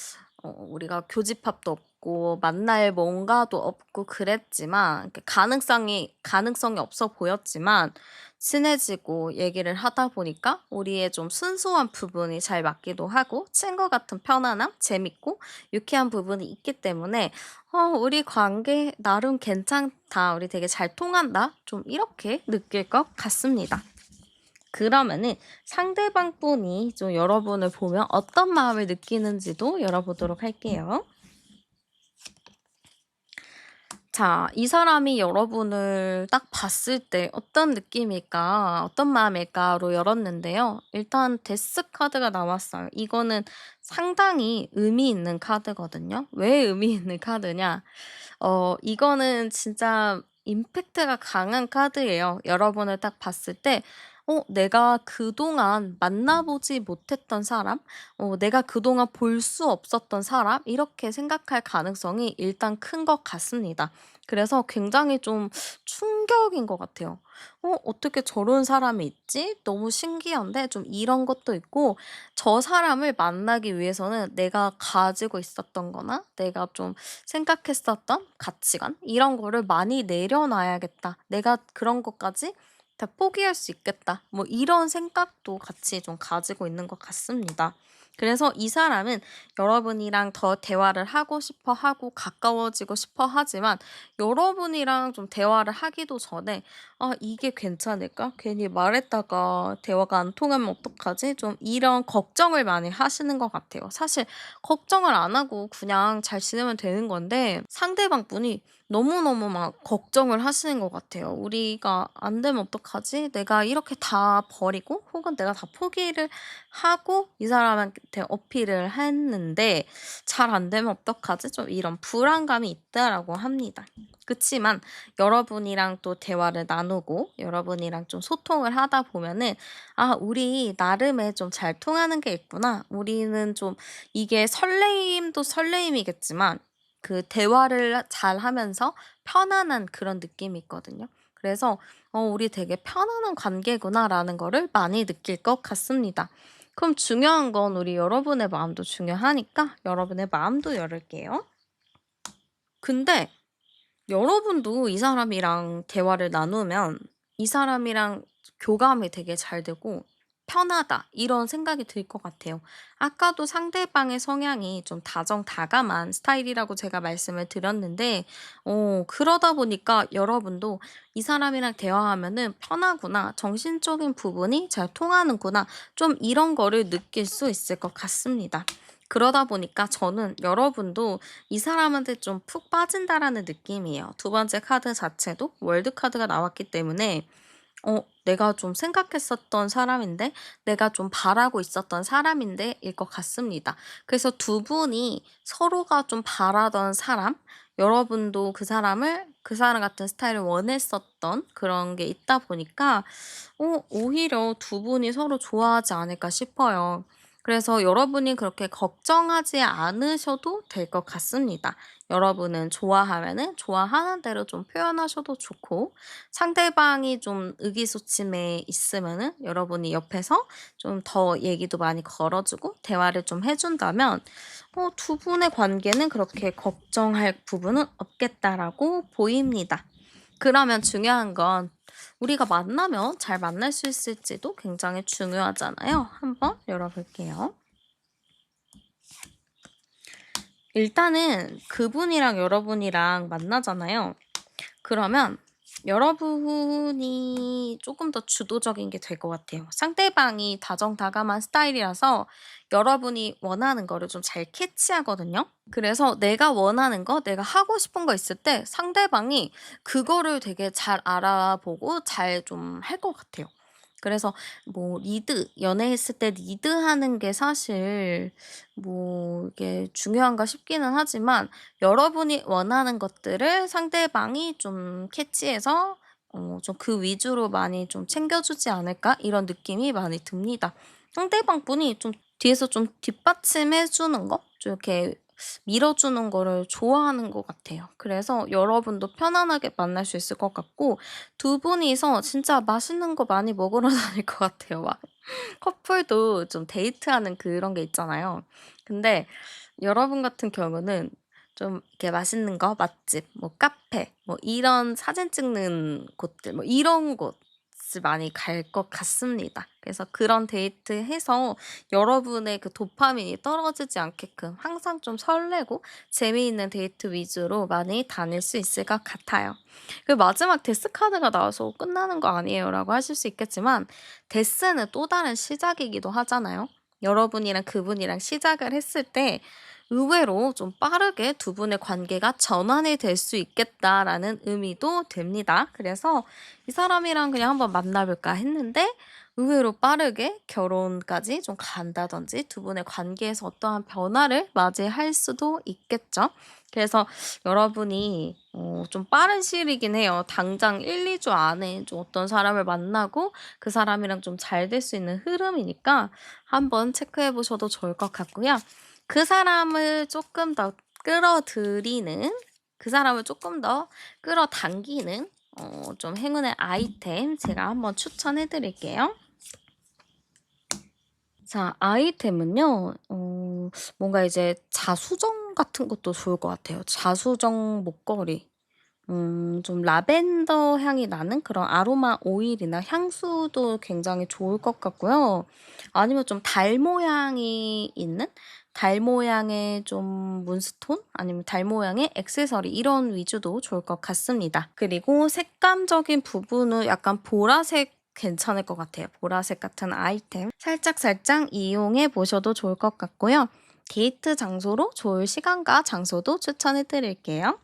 우리가 교집합도 없고 만날 뭔가도 없고 그랬지만 이렇게 가능성이 없어 보였지만 친해지고 얘기를 하다 보니까 우리의 좀 순수한 부분이 잘 맞기도 하고 친구 같은 편안함, 재밌고 유쾌한 부분이 있기 때문에 '우리 관계 나름 괜찮다. 우리 되게 잘 통한다.' 좀 이렇게 느낄 것 같습니다. 그러면은 상대방 분이 좀 여러분을 보면 어떤 마음을 느끼는지도 열어보도록 할게요. 자, 이 사람이 여러분을 딱 봤을 때 '어떤 느낌일까? 어떤 마음일까?'로 열었는데요. 일단 데스 카드가 나왔어요. 이거는 상당히 의미 있는 카드거든요. 왜 의미 있는 카드냐? 이거는 진짜 임팩트가 강한 카드예요. 여러분을 딱 봤을 때 내가 그동안 만나보지 못했던 사람, 내가 그동안 볼 수 없었던 사람, 이렇게 생각할 가능성이 일단 큰 것 같습니다. 그래서 굉장히 좀 충격인 것 같아요. 어떻게 저런 사람이 있지? 너무 신기한데 좀 이런 것도 있고 저 사람을 만나기 위해서는 내가 가지고 있었던 거나 내가 좀 생각했었던 가치관 이런 거를 많이 내려놔야겠다. 내가 그런 것까지 다 포기할 수 있겠다. 뭐 이런 생각도 같이 좀 가지고 있는 것 같습니다. 그래서 이 사람은 여러분이랑 더 대화를 하고 싶어 하고 가까워지고 싶어 하지만 여러분이랑 좀 대화를 하기도 전에 '아 이게 괜찮을까? 괜히 말했다가 대화가 안 통하면 어떡하지?' 좀 이런 걱정을 많이 하시는 것 같아요. 사실 걱정을 안 하고 그냥 잘 지내면 되는 건데 상대방 분이 너무너무 막 걱정을 하시는 것 같아요. '우리가 안 되면 어떡하지? 내가 이렇게 다 버리고 혹은 내가 다 포기를 하고 이 사람한테 어필을 했는데 잘 안 되면 어떡하지?' 좀 이런 불안감이 있다라고 합니다. 그치만 여러분이랑 또 대화를 나누고 여러분이랑 좀 소통을 하다 보면은 '아 우리 나름의 좀 잘 통하는 게 있구나. 우리는 좀' 이게 설레임도 설레임이겠지만 그 대화를 잘하면서 편안한 그런 느낌이 있거든요. 그래서 '우리 되게 편안한 관계구나.'라는 거를 많이 느낄 것 같습니다. 그럼 중요한 건 우리 여러분의 마음도 중요하니까 여러분의 마음도 열을게요. 근데 여러분도 이 사람이랑 대화를 나누면 이 사람이랑 교감이 되게 잘 되고 '편하다.' 이런 생각이 들 것 같아요. 아까도 상대방의 성향이 좀 다정다감한 스타일이라고 제가 말씀을 드렸는데 그러다 보니까 여러분도 '이 사람이랑 대화하면은 편하구나. 정신적인 부분이 잘 통하는구나.' 좀 이런 거를 느낄 수 있을 것 같습니다. 그러다 보니까 저는 여러분도 이 사람한테 좀 푹 빠진다라는 느낌이에요. 두 번째 카드 자체도 월드 카드가 나왔기 때문에 내가 좀 생각했었던 사람인데 내가 좀 바라고 있었던 사람인데 일 것 같습니다. 그래서 두 분이 서로가 좀 바라던 사람, 여러분도 그 사람 같은 스타일을 원했었던 그런 게 있다 보니까 오히려 두 분이 서로 좋아하지 않을까 싶어요. 그래서 여러분이 그렇게 걱정하지 않으셔도 될 것 같습니다. 여러분은 좋아하면은 좋아하는 대로 좀 표현하셔도 좋고 상대방이 좀 의기소침해 있으면은 여러분이 옆에서 좀 더 얘기도 많이 걸어 주고 대화를 좀 해 준다면 두 분의 관계는 그렇게 걱정할 부분은 없겠다라고 보입니다. 그러면 중요한 건 우리가 만나면 잘 만날 수 있을지도 굉장히 중요하잖아요. 한번 열어 볼게요. 일단은 그분이랑 여러분이랑 만나잖아요. 그러면 여러분이 조금 더 주도적인 게 될 것 같아요. 상대방이 다정다감한 스타일이라서 여러분이 원하는 거를 좀 잘 캐치하거든요. 그래서 내가 원하는 거, 내가 하고 싶은 거 있을 때 상대방이 그거를 되게 잘 알아보고 잘 좀 할 것 같아요. 그래서 뭐 연애했을 때 리드하는 게 사실 뭐 이게 중요한가 싶기는 하지만 여러분이 원하는 것들을 상대방이 좀 캐치해서 좀 그 위주로 많이 좀 챙겨주지 않을까 이런 느낌이 많이 듭니다. 상대방 분이 좀 뒤에서 좀 뒷받침해 주는 거? 좀 이렇게 밀어주는 거를 좋아하는 것 같아요. 그래서 여러분도 편안하게 만날 수 있을 것 같고 두 분이서 진짜 맛있는 거 많이 먹으러 다닐 것 같아요. 막 커플도 좀 데이트하는 그런 게 있잖아요. 근데 여러분 같은 경우는 좀 이렇게 맛있는 거 맛집 뭐 카페 뭐 이런 사진 찍는 곳들 뭐 이런 곳을 많이 갈 것 같습니다. 그래서 그런 데이트해서 여러분의 그 도파민이 떨어지지 않게끔 항상 좀 설레고 재미있는 데이트 위주로 많이 다닐 수 있을 것 같아요. 그 마지막 데스 카드가 나와서 "끝나는 거 아니에요."라고 하실 수 있겠지만 데스는 또 다른 시작이기도 하잖아요. 여러분이랑 그분이랑 시작을 했을 때 의외로 좀 빠르게 두 분의 관계가 전환이 될 수 있겠다라는 의미도 됩니다. 그래서 이 사람이랑 그냥 한번 만나 볼까 했는데 의외로 빠르게 결혼까지 좀 간다든지 두 분의 관계에서 어떠한 변화를 맞이할 수도 있겠죠. 그래서 여러분이 좀 빠른 시일이긴 해요. 당장 1-2주 안에 좀 어떤 사람을 만나고 그 사람이랑 좀 잘 될 수 있는 흐름이니까 한번 체크해 보셔도 좋을 것 같고요. 그 사람을 조금 더 끌어들이는 그 사람을 조금 더 끌어당기는 좀 행운의 아이템 제가 한번 추천해 드릴게요. 자, 아이템은요. 뭔가 이제 자수정 같은 것도 좋을 것 같아요. 자수정 목걸이. 좀 라벤더 향이 나는 그런 아로마 오일이나 향수도 굉장히 좋을 것 같고요. 아니면 좀 달 모양이 있는 달 모양의 좀 문스톤 아니면 달 모양의 액세서리 이런 위주도 좋을 것 같습니다. 그리고 색감적인 부분은 약간 보라색 괜찮을 것 같아요. 보라색 같은 아이템 살짝살짝 이용해 보셔도 좋을 것 같고요. 데이트 장소로 좋을 시간과 장소도 추천해 드릴게요.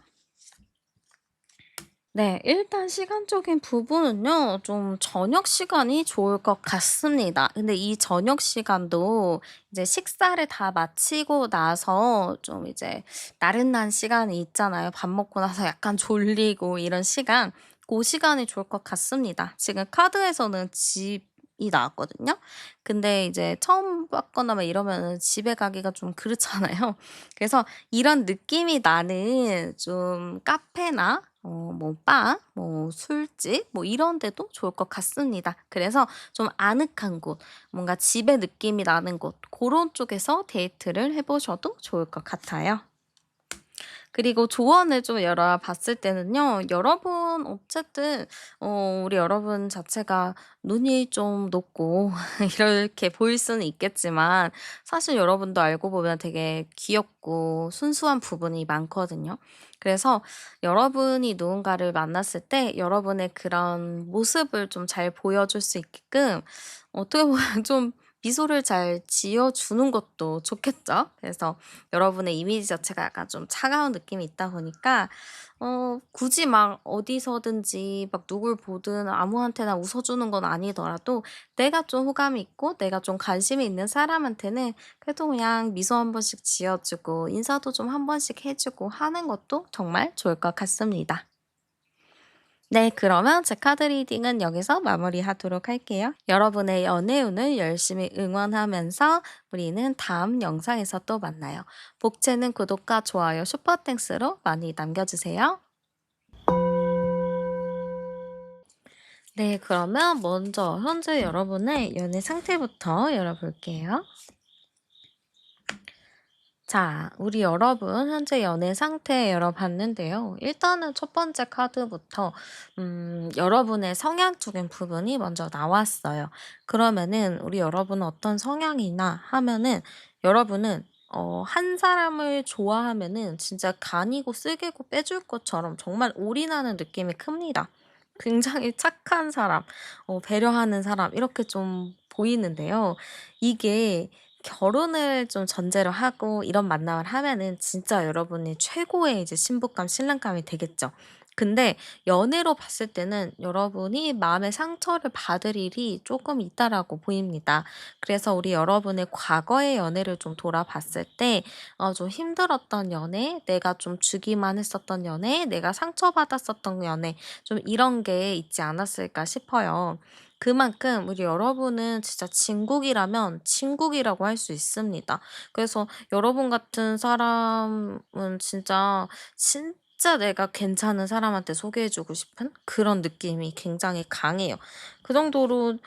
네. 일단 시간적인 부분은요. 좀 저녁 시간이 좋을 것 같습니다. 근데 이 저녁 시간도 이제 식사를 다 마치고 나서 좀 이제 나른한 시간이 있잖아요. 밥 먹고 나서 약간 졸리고 이런 시간. 고 시간이 좋을 것 같습니다. 지금 카드에서는 집이 나왔거든요. 근데 이제 처음 봤거나 막 이러면은 집에 가기가 좀 그렇잖아요. 그래서 이런 느낌이 나는 좀 카페나 뭐 바, 뭐 술집 뭐 이런 데도 좋을 것 같습니다. 그래서 좀 아늑한 곳, 뭔가 집의 느낌이 나는 곳 고런 쪽에서 데이트를 해 보셔도 좋을 것 같아요. 그리고 조언을 좀 열어 봤을 때는요. 여러분 어쨌든 우리 여러분 자체가 눈이 좀 높고 이렇게 보일 수는 있겠지만 사실 여러분도 알고 보면 되게 귀엽고 순수한 부분이 많거든요. 그래서 여러분이 누군가를 만났을 때 여러분의 그런 모습을 좀 잘 보여줄 수 있게끔 어떻게 보면 좀 미소를 잘 지어 주는 것도 좋겠죠. 그래서 여러분의 이미지 자체가 약간 좀 차가운 느낌이 있다 보니까 굳이 막 어디서든지 막 누굴 보든 아무한테나 웃어 주는 건 아니더라도 내가 좀 호감이 있고 내가 좀 관심이 있는 사람한테는 그래도 그냥 미소 한 번씩 지어 주고 인사도 좀 한 번씩 해 주고 하는 것도 정말 좋을 것 같습니다. 네, 그러면 제 카드 리딩은 여기서 마무리하도록 할게요. 여러분의 연애운을 열심히 응원하면서 우리는 다음 영상에서 또 만나요. 복채는 구독과 좋아요, 슈퍼땡스로 많이 남겨주세요. 네, 그러면 먼저 현재 여러분의 연애 상태부터 열어볼게요. 자, 우리 여러분 현재 연애 상태 열어봤는데요. 일단은 첫 번째 카드부터 여러분의 성향적인 부분이 먼저 나왔어요. 그러면은 우리 여러분은 어떤 성향이나 하면은 여러분은 한 사람을 좋아하면은 진짜 간이고 쓸개고 빼줄 것처럼 정말 올인하는 느낌이 큽니다. 굉장히 착한 사람, 배려하는 사람 이렇게 좀 보이는데요. 이게 결혼을 좀 전제로 하고 이런 만남을 하면은 진짜 여러분이 최고의 이제 신부감, 신랑감이 되겠죠. 근데 연애로 봤을 때는 여러분이 마음의 상처를 받을 일이 조금 있다라고 보입니다. 그래서 우리 여러분의 과거의 연애를 좀 돌아봤을 때 좀 힘들었던 연애, 내가 좀 주기만 했었던 연애, 내가 상처받았었던 연애 좀 이런 게 있지 않았을까 싶어요. 그만큼 우리 여러분은 진짜 진국이라면 진국이라고 할 수 있습니다. 그래서 여러분 같은 사람은 진짜 내가 괜찮은 사람한테 소개해 주고 싶은 그런 느낌이 굉장히 강해요. 그 정도로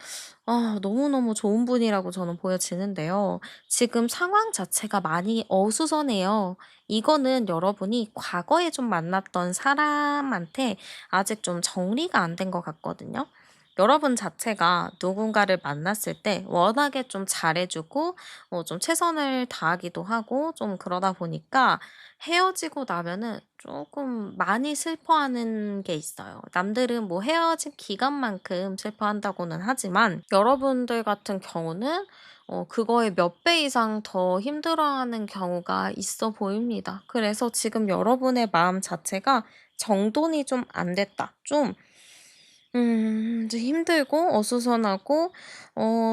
너무너무 좋은 분이라고 저는 보여지는데요. 지금 상황 자체가 많이 어수선해요. 이거는 여러분이 과거에 좀 만났던 사람한테 아직 좀 정리가 안 된 것 같거든요. 여러분 자체가 누군가를 만났을 때 워낙에 좀 잘해 주고 좀 최선을 다하기도 하고 좀 그러다 보니까 헤어지고 나면은 조금 많이 슬퍼하는 게 있어요. 남들은 뭐 헤어진 기간만큼 슬퍼한다고는 하지만 여러분들 같은 경우는 그거의 몇 배 이상 더 힘들어하는 경우가 있어 보입니다. 그래서 지금 여러분의 마음 자체가 '정돈이 좀 안 됐다.' 좀 이제 힘들고 어수선하고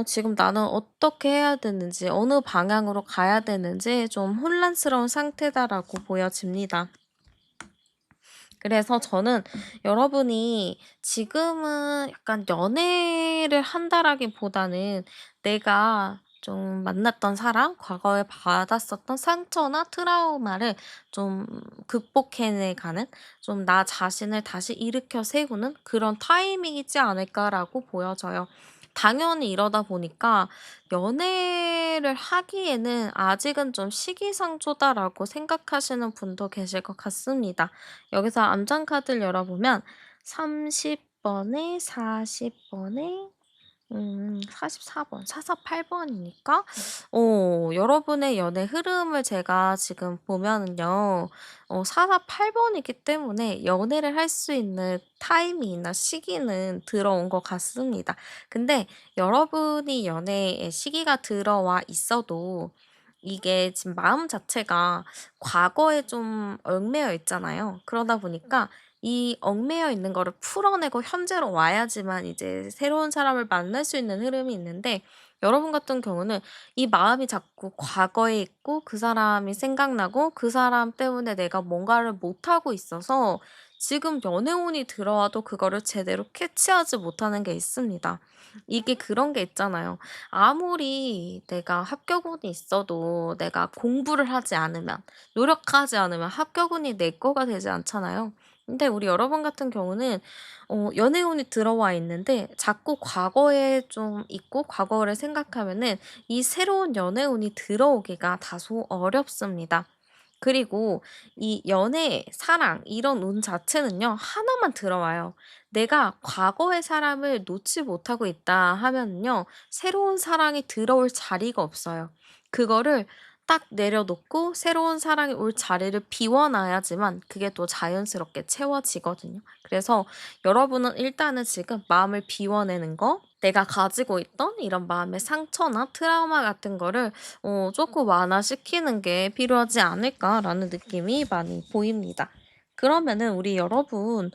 지금 나는 어떻게 해야 되는지 어느 방향으로 가야 되는지 좀 혼란스러운 상태다라고 보여집니다. 그래서 저는 여러분이 지금은 약간 연애를 한다라기보다는 내가 좀 만났던 사람, 과거에 받았었던 상처나 트라우마를 좀 극복해 가는, 좀 나 자신을 다시 일으켜 세우는 그런 타이밍이지 않을까라고 보여져요. 당연히 이러다 보니까 '연애를 하기에는 아직은 좀 시기상조다.'라고 생각하시는 분도 계실 것 같습니다. 여기서 암장 카드를 열어보면 30 번에 40 번에 44 번, 448 번이니까 여러분의 연애 흐름을 제가 지금 보면은요. 448 번이기 때문에 연애를 할 수 있는 타이밍이나 시기는 들어온 것 같습니다. 근데 여러분이 연애의 시기가 들어와 있어도 이게 지금 마음 자체가 과거에 좀 얽매여 있잖아요. 그러다 보니까 이 얽매여 있는 거를 풀어내고 현재로 와야지만 이제 새로운 사람을 만날 수 있는 흐름이 있는데, 여러분 같은 경우는 이 마음이 자꾸 과거에 있고 그 사람이 생각나고 그 사람 때문에 내가 뭔가를 못하고 있어서 지금 연애운이 들어와도 그거를 제대로 캐치하지 못하는 게 있습니다. 이게 그런 게 있잖아요. 아무리 내가 합격운이 있어도 내가 공부를 하지 않으면, 노력하지 않으면 합격운이 내 거가 되지 않잖아요. 근데 우리 여러분 같은 경우는 연애운이 들어와 있는데 자꾸 과거에 좀 있고 과거를 생각하면은 이 새로운 연애운이 들어오기가 다소 어렵습니다. 그리고 이 연애, 사랑 이런 운 자체는요, 하나만 들어와요. 내가 과거의 사람을 놓지 못하고 있다 하면요, 새로운 사랑이 들어올 자리가 없어요. 그거를 딱 내려놓고 새로운 사랑이 올 자리를 비워놔야지만 그게 또 자연스럽게 채워지거든요. 그래서 여러분은 일단은 지금 마음을 비워내는 거, 내가 가지고 있던 이런 마음의 상처나 트라우마 같은 거를 조금 완화시키는 게 필요하지 않을까라는 느낌이 많이 보입니다. 그러면은 우리 여러분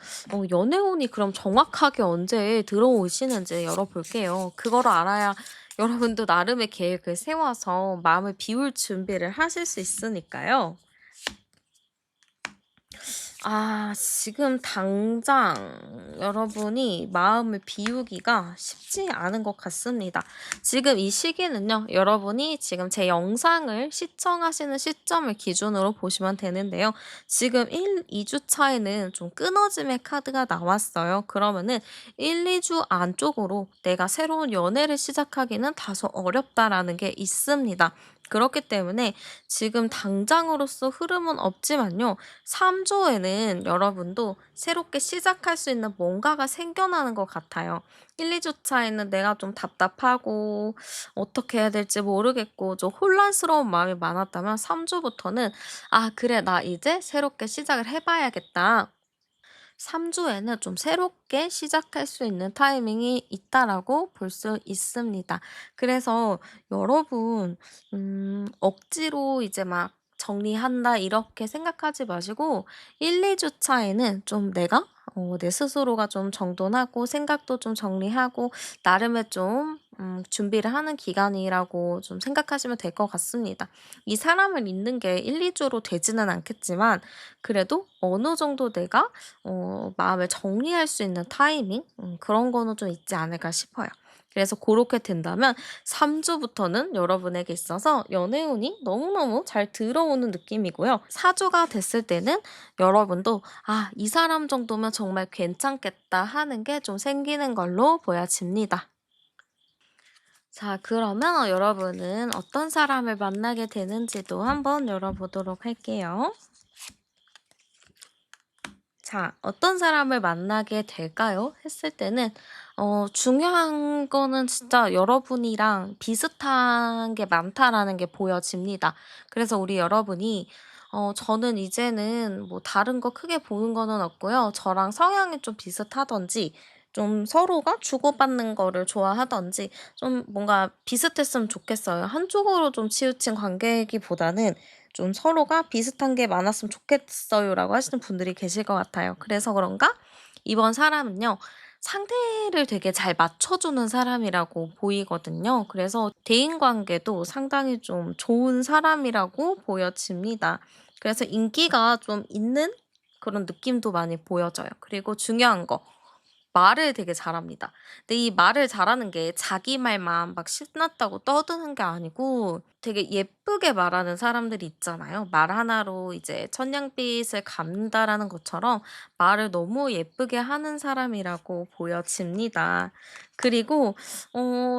연애운이 그럼 정확하게 언제 들어오시는지 열어볼게요. 그거를 알아야 여러분도 나름의 계획을 세워서 마음을 비울 준비를 하실 수 있으니까요. 지금 당장 여러분이 마음을 비우기가 쉽지 않은 것 같습니다. 지금 이 시기는요, 여러분이 지금 제 영상을 시청하시는 시점을 기준으로 보시면 되는데요. 지금 1, 2주 차에는 좀 끊어짐의 카드가 나왔어요. 그러면은 1, 2주 안쪽으로 내가 새로운 연애를 시작하기는 다소 어렵다라는 게 있습니다. 그렇기 때문에 지금 당장으로서 흐름은 없지만요. 3 주에는 여러분도 새롭게 시작할 수 있는 뭔가가 생겨나는 것 같아요. 1-2주 차에는 내가 좀 답답하고 어떻게 해야 될지 모르겠고 좀 혼란스러운 마음이 많았다면 3 주부터는 '아 그래 나 이제 새롭게 시작을 해 봐야겠다.' 3 주에는 좀 새롭게 시작할 수 있는 타이밍이 있다라고 볼 수 있습니다. 그래서 여러분 억지로 이제 막 '정리한다.' 이렇게 생각하지 마시고 1-2주 차에는 좀 내가 내 스스로가 좀 정돈하고 생각도 좀 정리하고 나름의 좀 준비를 하는 기간이라고 좀 생각하시면 될 것 같습니다. 이 사람을 잊는 게 1-2 주로 되지는 않겠지만 그래도 어느 정도 내가 마음을 정리할 수 있는 타이밍, 그런 거는 좀 있지 않을까 싶어요. 그래서 그렇게 된다면 3 주부터는 여러분에게 있어서 연애운이 너무너무 잘 들어오는 느낌이고요. 4 주가 됐을 때는 여러분도 '아 이 사람 정도면 정말 괜찮겠다.' 하는 게 좀 생기는 걸로 보여집니다. 자 그러면 여러분은 어떤 사람을 만나게 되는지도 한번 열어보도록 할게요. 자, 어떤 사람을 만나게 될까요? 했을 때는 중요한 거는 진짜 여러분이랑 비슷한 게 많다라는 게 보여집니다. 그래서 우리 여러분이 저는 이제는 뭐 다른 거 크게 보는 거는 없고요. 저랑 성향이 좀 비슷하든지 좀 서로가 주고받는 거를 좋아하든지 좀 뭔가 비슷했으면 좋겠어요. 한쪽으로 좀 치우친 관계이기보다는 좀 서로가 비슷한 게 많았으면 좋겠어요라고 하시는 분들이 계실 것 같아요. 그래서 그런가 이번 사람은요. 상대를 되게 잘 맞춰주는 사람이라고 보이거든요. 그래서 대인관계도 상당히 좀 좋은 사람이라고 보여집니다. 그래서 인기가 좀 있는 그런 느낌도 많이 보여져요. 그리고 중요한 거 말을 되게 잘합니다. 근데 이 말을 잘하는 게 자기 말만 막 신났다고 떠드는 게 아니고 되게 예쁘게 말하는 사람들이 있잖아요. 말 하나로 이제 천냥빚을 갚는다라는 것처럼 말을 너무 예쁘게 하는 사람이라고 보여집니다. 그리고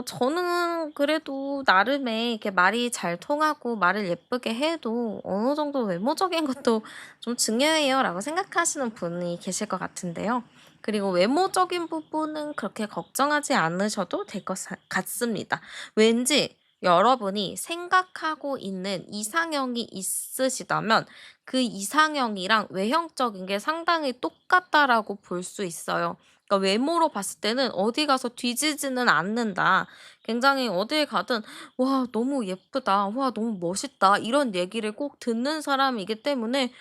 저는 그래도 나름의 이렇게 말이 잘 통하고 말을 예쁘게 해도 어느 정도 외모적인 것도 좀 중요해요라고 생각하시는 분이 계실 것 같은데요. 그리고 외모적인 부분은 그렇게 걱정하지 않으셔도 될 것 같습니다. 왠지 여러분이 생각하고 있는 이상형이 있으시다면 그 이상형이랑 외형적인 게 상당히 똑같다라고 볼 수 있어요. 그러니까 외모로 봤을 때는 어디 가서 뒤지지는 않는다. 굉장히 어딜 가든 "와 너무 예쁘다. 와 너무 멋있다." 이런 얘기를 꼭 듣는 사람이기 때문에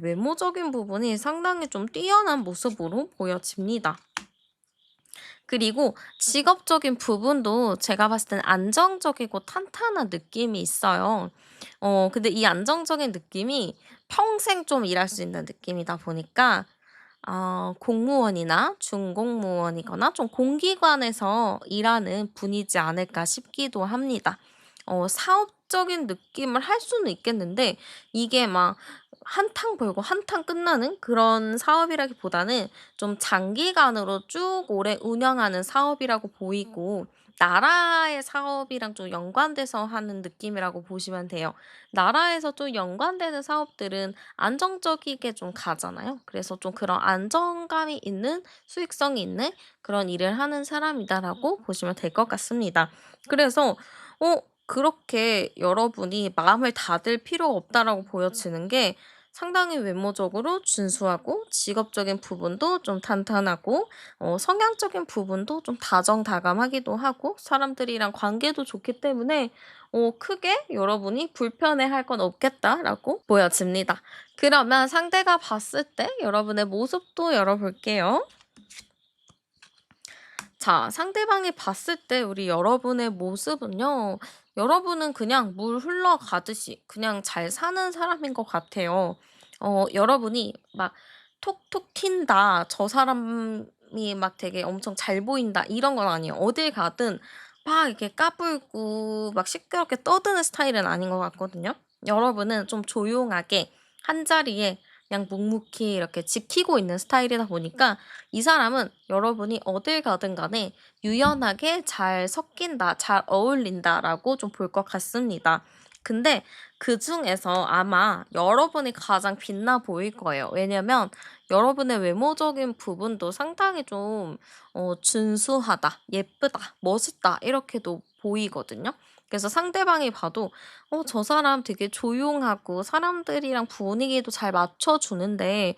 외모적인 부분이 상당히 좀 뛰어난 모습으로 보여집니다. 그리고 직업적인 부분도 제가 봤을 때는 안정적이고 탄탄한 느낌이 있어요. 근데 이 안정적인 느낌이 평생 좀 일할 수 있는 느낌이다 보니까 공무원이나 중공무원이거나 좀 공기관에서 일하는 분이지 않을까 싶기도 합니다. 사업적인 느낌을 할 수는 있겠는데 이게 막 한탕 벌고 한탕 끝나는 그런 사업이라기보다는 좀 장기간으로 쭉 오래 운영하는 사업이라고 보이고 나라의 사업이랑 좀 연관돼서 하는 느낌이라고 보시면 돼요. 나라에서 좀 연관되는 사업들은 안정적이게 좀 가잖아요. 그래서 좀 그런 안정감이 있는 수익성이 있는 그런 일을 하는 사람이다라고 보시면 될 것 같습니다. 그래서 그렇게 여러분이 마음을 닫을 필요가 없다라고 보여지는 게 상당히 외모적으로 준수하고 직업적인 부분도 좀 탄탄하고 성향적인 부분도 좀 다정다감하기도 하고 사람들이랑 관계도 좋기 때문에 크게 여러분이 불편해할 건 없겠다라고 보여집니다. 그러면 상대가 봤을 때 여러분의 모습도 열어볼게요. 자, 상대방이 봤을 때 우리 여러분의 모습은요. 여러분은 그냥 물 흘러가듯이 그냥 잘 사는 사람인 것 같아요. 여러분이 막 톡톡 튄다. 저 사람이 막 되게 엄청 잘 보인다. 이런 건 아니에요. 어딜 가든 막 이렇게 까불고 막 시끄럽게 떠드는 스타일은 아닌 것 같거든요. 여러분은 좀 조용하게 한자리에 그냥 묵묵히 이렇게 지키고 있는 스타일이다 보니까 이 사람은 여러분이 어딜 가든 간에 유연하게 잘 섞인다, 잘 어울린다라고 좀 볼 것 같습니다. 근데 그중에서 아마 여러분이 가장 빛나 보일 거예요. 왜냐면 여러분의 외모적인 부분도 상당히 좀 준수하다, 예쁘다, 멋있다 이렇게도 보이거든요. 그래서 상대방이 봐도 저 사람 되게 조용하고 사람들이랑 분위기도 잘 맞춰 주는데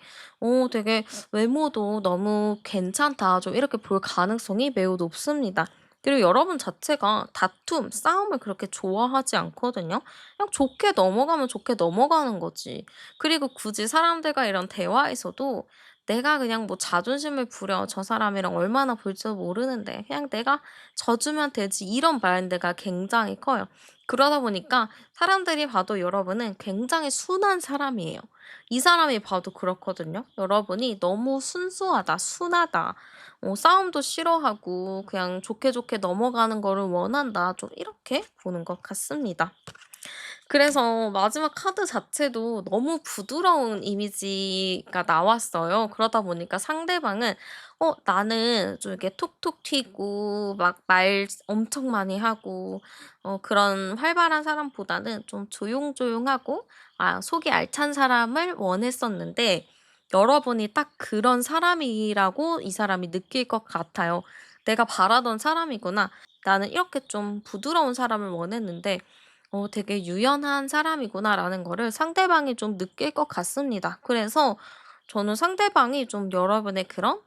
되게 외모도 너무 괜찮다. 좀 이렇게 볼 가능성이 매우 높습니다. 그리고 여러분 자체가 다툼, 싸움을 그렇게 좋아하지 않거든요. 그냥 좋게 넘어가면 좋게 넘어가는 거지. 그리고 굳이 사람들과 이런 대화에서도 내가 그냥 뭐 자존심을 부려 저 사람이랑 얼마나 볼지도 모르는데 그냥 내가 져주면 되지 이런 마인드가 굉장히 커요. 그러다 보니까 사람들이 봐도 여러분은 굉장히 순한 사람이에요. 이 사람이 봐도 그렇거든요. 여러분이 너무 순수하다, 순하다, 싸움도 싫어하고 그냥 좋게 좋게 넘어가는 거를 원한다. 좀 이렇게 보는 것 같습니다. 그래서 마지막 카드 자체도 너무 부드러운 이미지가 나왔어요. 그러다 보니까 상대방은 나는 좀 이렇게 톡톡 튀고 막 말 엄청 많이 하고 그런 활발한 사람보다는 좀 조용조용하고 속이 알찬 사람을 원했었는데 여러분이 딱 그런 사람이라고 이 사람이 느낄 것 같아요. '내가 바라던 사람이구나. 나는 이렇게 좀 부드러운 사람을 원했는데 되게 유연한 사람이구나'라는 거를 상대방이 좀 느낄 것 같습니다. 그래서 저는 상대방이 좀 여러분의 그런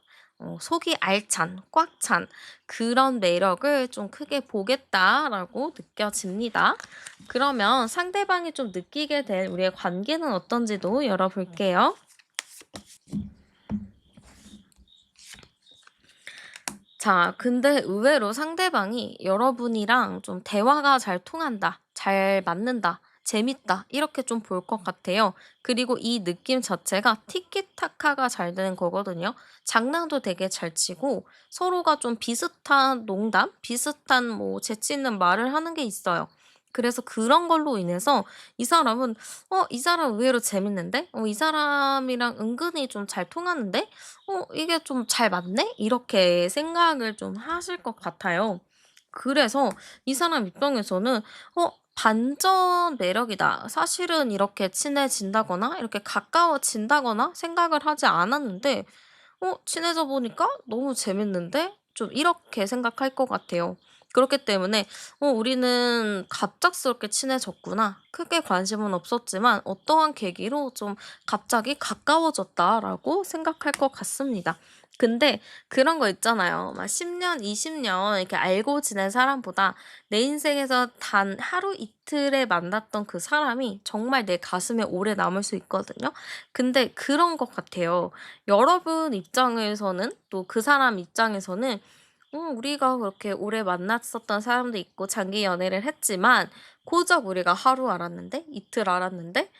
속이 알찬, 꽉 찬 그런 매력을 좀 크게 보겠다라고 느껴집니다. 그러면 상대방이 좀 느끼게 될 우리의 관계는 어떤지도 열어볼게요. 자, 근데 의외로 상대방이 여러분이랑 좀 대화가 잘 통한다, 잘 맞는다, 재밌다, 이렇게 좀 볼 것 같아요. 그리고 이 느낌 자체가 티키타카가 잘 되는 거거든요. 장난도 되게 잘 치고 서로가 좀 비슷한 농담, 비슷한 뭐 재치 있는 말을 하는 게 있어요. 그래서 그런 걸로 인해서 이 사람은 이 사람 의외로 재밌는데? 이 사람이랑 은근히 좀 잘 통하는데? 이게 좀 잘 맞네?' 이렇게 생각을 좀 하실 것 같아요. 그래서 이 사람 입장에서는 '반전 매력이다. 사실은 이렇게 친해진다거나 이렇게 가까워진다거나 생각을 하지 않았는데 친해져 보니까 너무 재밌는데?' 좀 이렇게 생각할 것 같아요. 그렇기 때문에 '우리는 갑작스럽게 친해졌구나. 크게 관심은 없었지만 어떠한 계기로 좀 갑자기 가까워졌다.'라고 생각할 것 같습니다. 근데 그런 거 있잖아요. 막 10 년, 20년 이렇게 알고 지낸 사람보다 내 인생에서 단 하루 이틀에 만났던 그 사람이 정말 내 가슴에 오래 남을 수 있거든요. 근데 그런 것 같아요. 여러분 입장에서는 또 그 사람 입장에서는 우리가 그렇게 오래 만났었던 사람도 있고 장기 연애를 했지만 고작 우리가 하루 알았는데 이틀 알았는데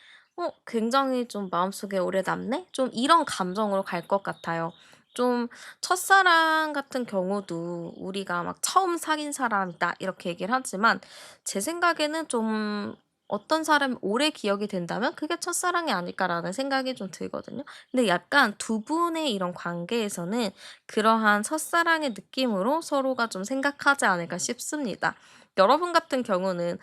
굉장히 좀 마음속에 오래 남네? 좀 이런 감정으로 갈 것 같아요. 좀 첫사랑 같은 경우도 우리가 막 "처음 사귄 사람이다." 이렇게 얘기를 하지만 제 생각에는 좀 어떤 사람이 오래 기억이 된다면 '그게 첫사랑이 아닐까.'라는 생각이 좀 들거든요. 근데 약간 두 분의 이런 관계에서는 그러한 첫사랑의 느낌으로 서로가 좀 생각하지 않을까 싶습니다. 여러분 같은 경우는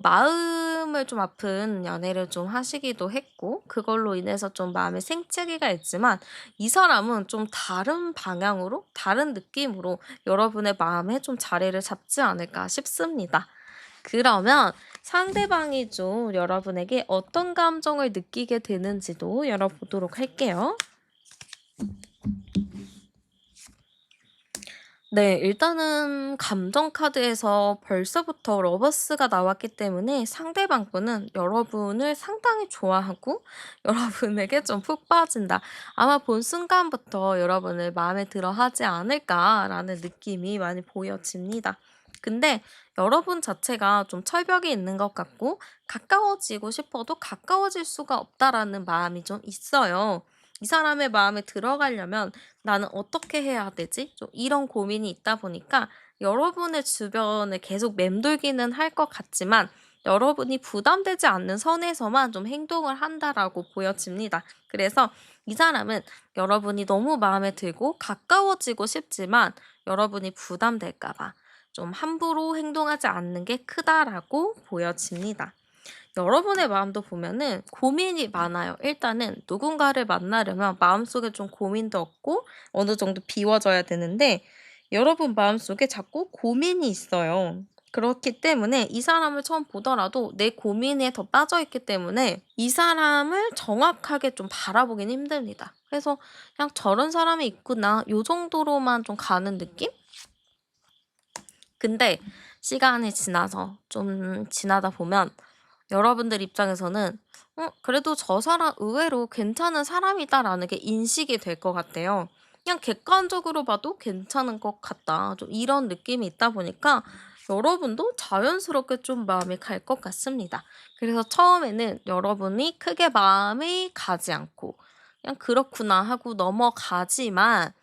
마음을 좀 아픈 연애를 좀 하시기도 했고 그걸로 인해서 좀 마음에 생채기가 있지만 이 사람은 좀 다른 방향으로 다른 느낌으로 여러분의 마음에 좀 자리를 잡지 않을까 싶습니다. 그러면 상대방이 좀 여러분에게 어떤 감정을 느끼게 되는지도 열어보도록 할게요. 네. 일단은 감정 카드에서 벌써부터 러버스가 나왔기 때문에 상대방 분은 여러분을 상당히 좋아하고 여러분에게 좀 푹 빠진다. 아마 본 순간부터 여러분을 마음에 들어 하지 않을까라는 느낌이 많이 보여집니다. 근데 여러분 자체가 좀 철벽이 있는 것 같고 가까워지고 싶어도 가까워질 수가 없다라는 마음이 좀 있어요. 이 사람의 마음에 들어가려면 '나는 어떻게 해야 되지?' 좀 이런 고민이 있다 보니까 여러분의 주변에 계속 맴돌기는 할 것 같지만 여러분이 부담되지 않는 선에서만 좀 행동을 한다라고 보여집니다. 그래서 이 사람은 여러분이 너무 마음에 들고 가까워지고 싶지만 여러분이 부담될까 봐 좀 함부로 행동하지 않는 게 크다라고 보여집니다. 여러분의 마음도 보면은 고민이 많아요. 일단은 누군가를 만나려면 마음속에 좀 고민도 없고 어느 정도 비워져야 되는데 여러분 마음속에 자꾸 고민이 있어요. 그렇기 때문에 이 사람을 처음 보더라도 내 고민에 더 빠져 있기 때문에 이 사람을 정확하게 좀 바라보긴 힘듭니다. 그래서 '그냥 저런 사람이 있구나.' 요 정도로만 좀 가는 느낌? 근데 시간이 지나서 좀 지나다 보면 여러분들 입장에서는 '그래도 저 사람 의외로 괜찮은 사람이다.'라는 게 인식이 될 것 같아요. 그냥 객관적으로 봐도 '괜찮은 것 같다.' 좀 이런 느낌이 있다 보니까 여러분도 자연스럽게 좀 마음이 갈 것 같습니다. 그래서 처음에는 여러분이 크게 마음이 가지 않고 '그냥 그렇구나.' 하고 넘어가지만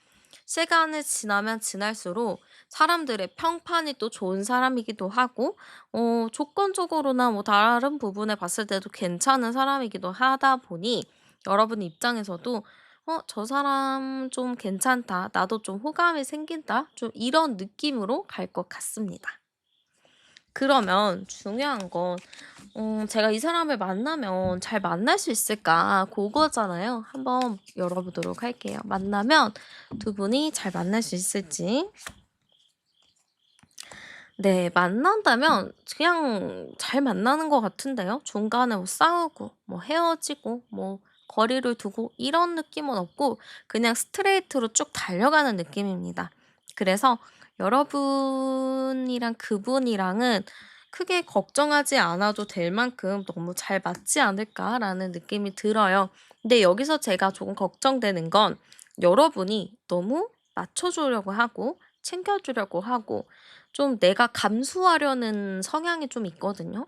시간이 지나면 지날수록 사람들의 평판이 또 좋은 사람이기도 하고 조건적으로나 뭐 다른 부분에 봤을 때도 괜찮은 사람이기도 하다 보니 여러분 입장에서도 '저 사람 좀 괜찮다. 나도 좀 호감이 생긴다.' 좀 이런 느낌으로 갈 것 같습니다. 그러면 중요한 건 제가 이 사람을 만나면 잘 만날 수 있을까 그거잖아요. 한번 열어보도록 할게요. 만나면 두 분이 잘 만날 수 있을지. 네. 만난다면 그냥 잘 만나는 것 같은데요. 중간에 뭐 싸우고 뭐 헤어지고 뭐 거리를 두고 이런 느낌은 없고 그냥 스트레이트로 쭉 달려가는 느낌입니다. 그래서 여러분이랑 그분이랑은 크게 걱정하지 않아도 될 만큼 너무 잘 맞지 않을까라는 느낌이 들어요. 근데 여기서 제가 조금 걱정되는 건 여러분이 너무 맞춰주려고 하고 챙겨주려고 하고 좀 내가 감수하려는 성향이 좀 있거든요.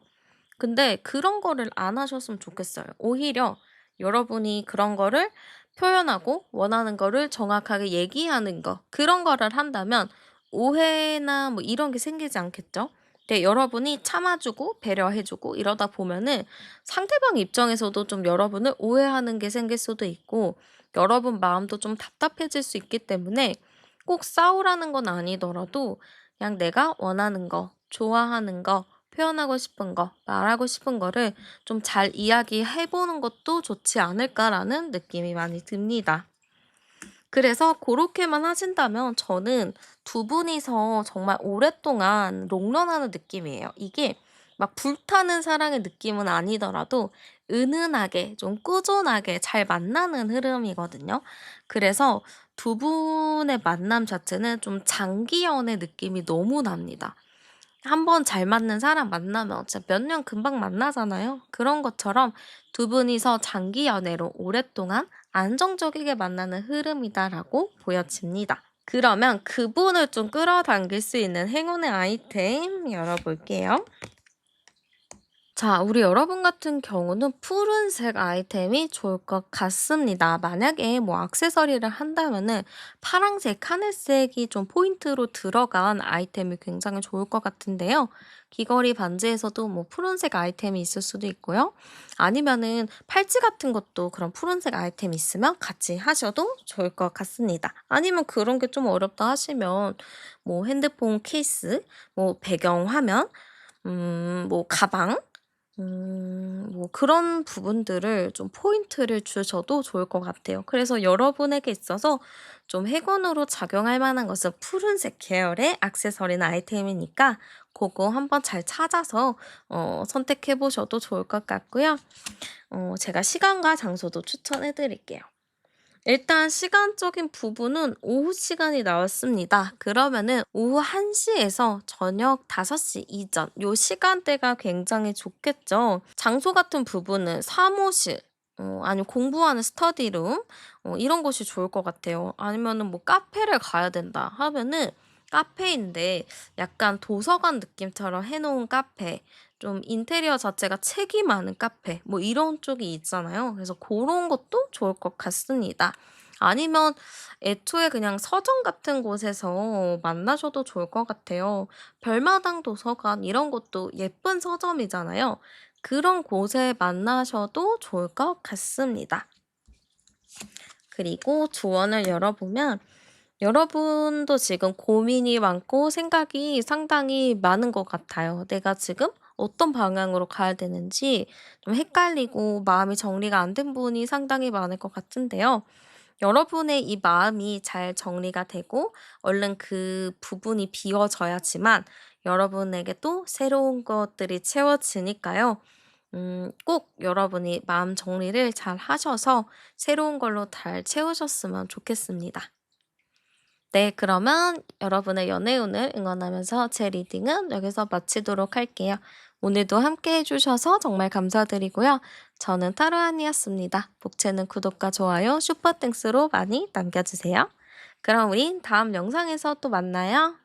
근데 그런 거를 안 하셨으면 좋겠어요. 오히려 여러분이 그런 거를 표현하고 원하는 거를 정확하게 얘기하는 거 그런 거를 한다면 오해나 뭐 이런 게 생기지 않겠죠? 근데 여러분이 참아 주고 배려해 주고 이러다 보면은 상대방 입장에서도 좀 여러분을 오해하는 게 생길 수도 있고 여러분 마음도 좀 답답해질 수 있기 때문에 꼭 싸우라는 건 아니더라도 그냥 내가 원하는 거, 좋아하는 거 표현하고 싶은 거, 말하고 싶은 거를 좀 잘 이야기해 보는 것도 좋지 않을까라는 느낌이 많이 듭니다. 그래서 그렇게만 하신다면 저는 두 분이서 정말 오랫동안 롱런하는 느낌이에요. 이게 막 불타는 사랑의 느낌은 아니더라도 은은하게 좀 꾸준하게 잘 만나는 흐름이거든요. 그래서 두 분의 만남 자체는 좀 장기 연애 느낌이 너무 납니다. 한 번 잘 맞는 사람 만나면 진짜 몇 년 금방 만나잖아요. 그런 것처럼 두 분이서 장기 연애로 오랫동안 안정적이게 만나는 흐름이다라고 보여집니다. 그러면 그분을 좀 끌어당길 수 있는 행운의 아이템 열어볼게요. 자, 우리 여러분 같은 경우는 푸른색 아이템이 좋을 것 같습니다. 만약에 뭐 액세서리를 한다면은 파랑색, 하늘색이 좀 포인트로 들어간 아이템이 굉장히 좋을 것 같은데요. 귀걸이 반지에서도 뭐 푸른색 아이템이 있을 수도 있고요. 아니면은 팔찌 같은 것도 그런 푸른색 아이템이 있으면 같이 하셔도 좋을 것 같습니다. 아니면 그런 게 좀 어렵다 하시면 뭐 핸드폰 케이스, 뭐 배경 화면, 뭐 가방, 뭐 그런 부분들을 좀 포인트를 주셔도 좋을 것 같아요. 그래서 여러분에게 있어서 좀 행운으로 작용할 만한 것은 푸른색 계열의 액세서리나 아이템이니까 고거 한번 잘 찾아서 선택해 보셔도 좋을 것 같고요. 제가 시간과 장소도 추천해 드릴게요. 일단 시간적인 부분은 오후 시간이 나왔습니다. 그러면은 오후 1 시에서 저녁 5시 이전 요 시간대가 굉장히 좋겠죠. 장소 같은 부분은 사무실 아니면 공부하는 스터디룸 이런 곳이 좋을 것 같아요. 아니면은 뭐 카페를 가야 된다 하면은 카페인데 약간 도서관 느낌처럼 해 놓은 카페 좀 인테리어 자체가 책이 많은 카페 뭐 이런 쪽이 있잖아요. 그래서 그런 것도 좋을 것 같습니다. 아니면 애초에 그냥 서점 같은 곳에서 만나셔도 좋을 것 같아요. 별마당 도서관 이런 것도 예쁜 서점이잖아요. 그런 곳에 만나셔도 좋을 것 같습니다. 그리고 조언을 열어보면 여러분도 지금 고민이 많고 생각이 상당히 많은 것 같아요. 내가 지금 어떤 방향으로 가야 되는지 좀 헷갈리고 마음이 정리가 안 된 부분이 상당히 많을 것 같은데요. 여러분의 이 마음이 잘 정리가 되고 얼른 그 부분이 비워져야지만 여러분에게 또 새로운 것들이 채워지니까요. 꼭 여러분이 마음 정리를 잘 하셔서 새로운 걸로 잘 채우셨으면 좋겠습니다. 네, 그러면 여러분의 연애운을 응원하면서 제 리딩은 여기서 마치도록 할게요. 오늘도 함께 해주셔서 정말 감사드리고요. 저는 타로안이었습니다. 복채는 구독과 좋아요, 슈퍼땡스로 많이 남겨주세요. 그럼 우린 다음 영상에서 또 만나요.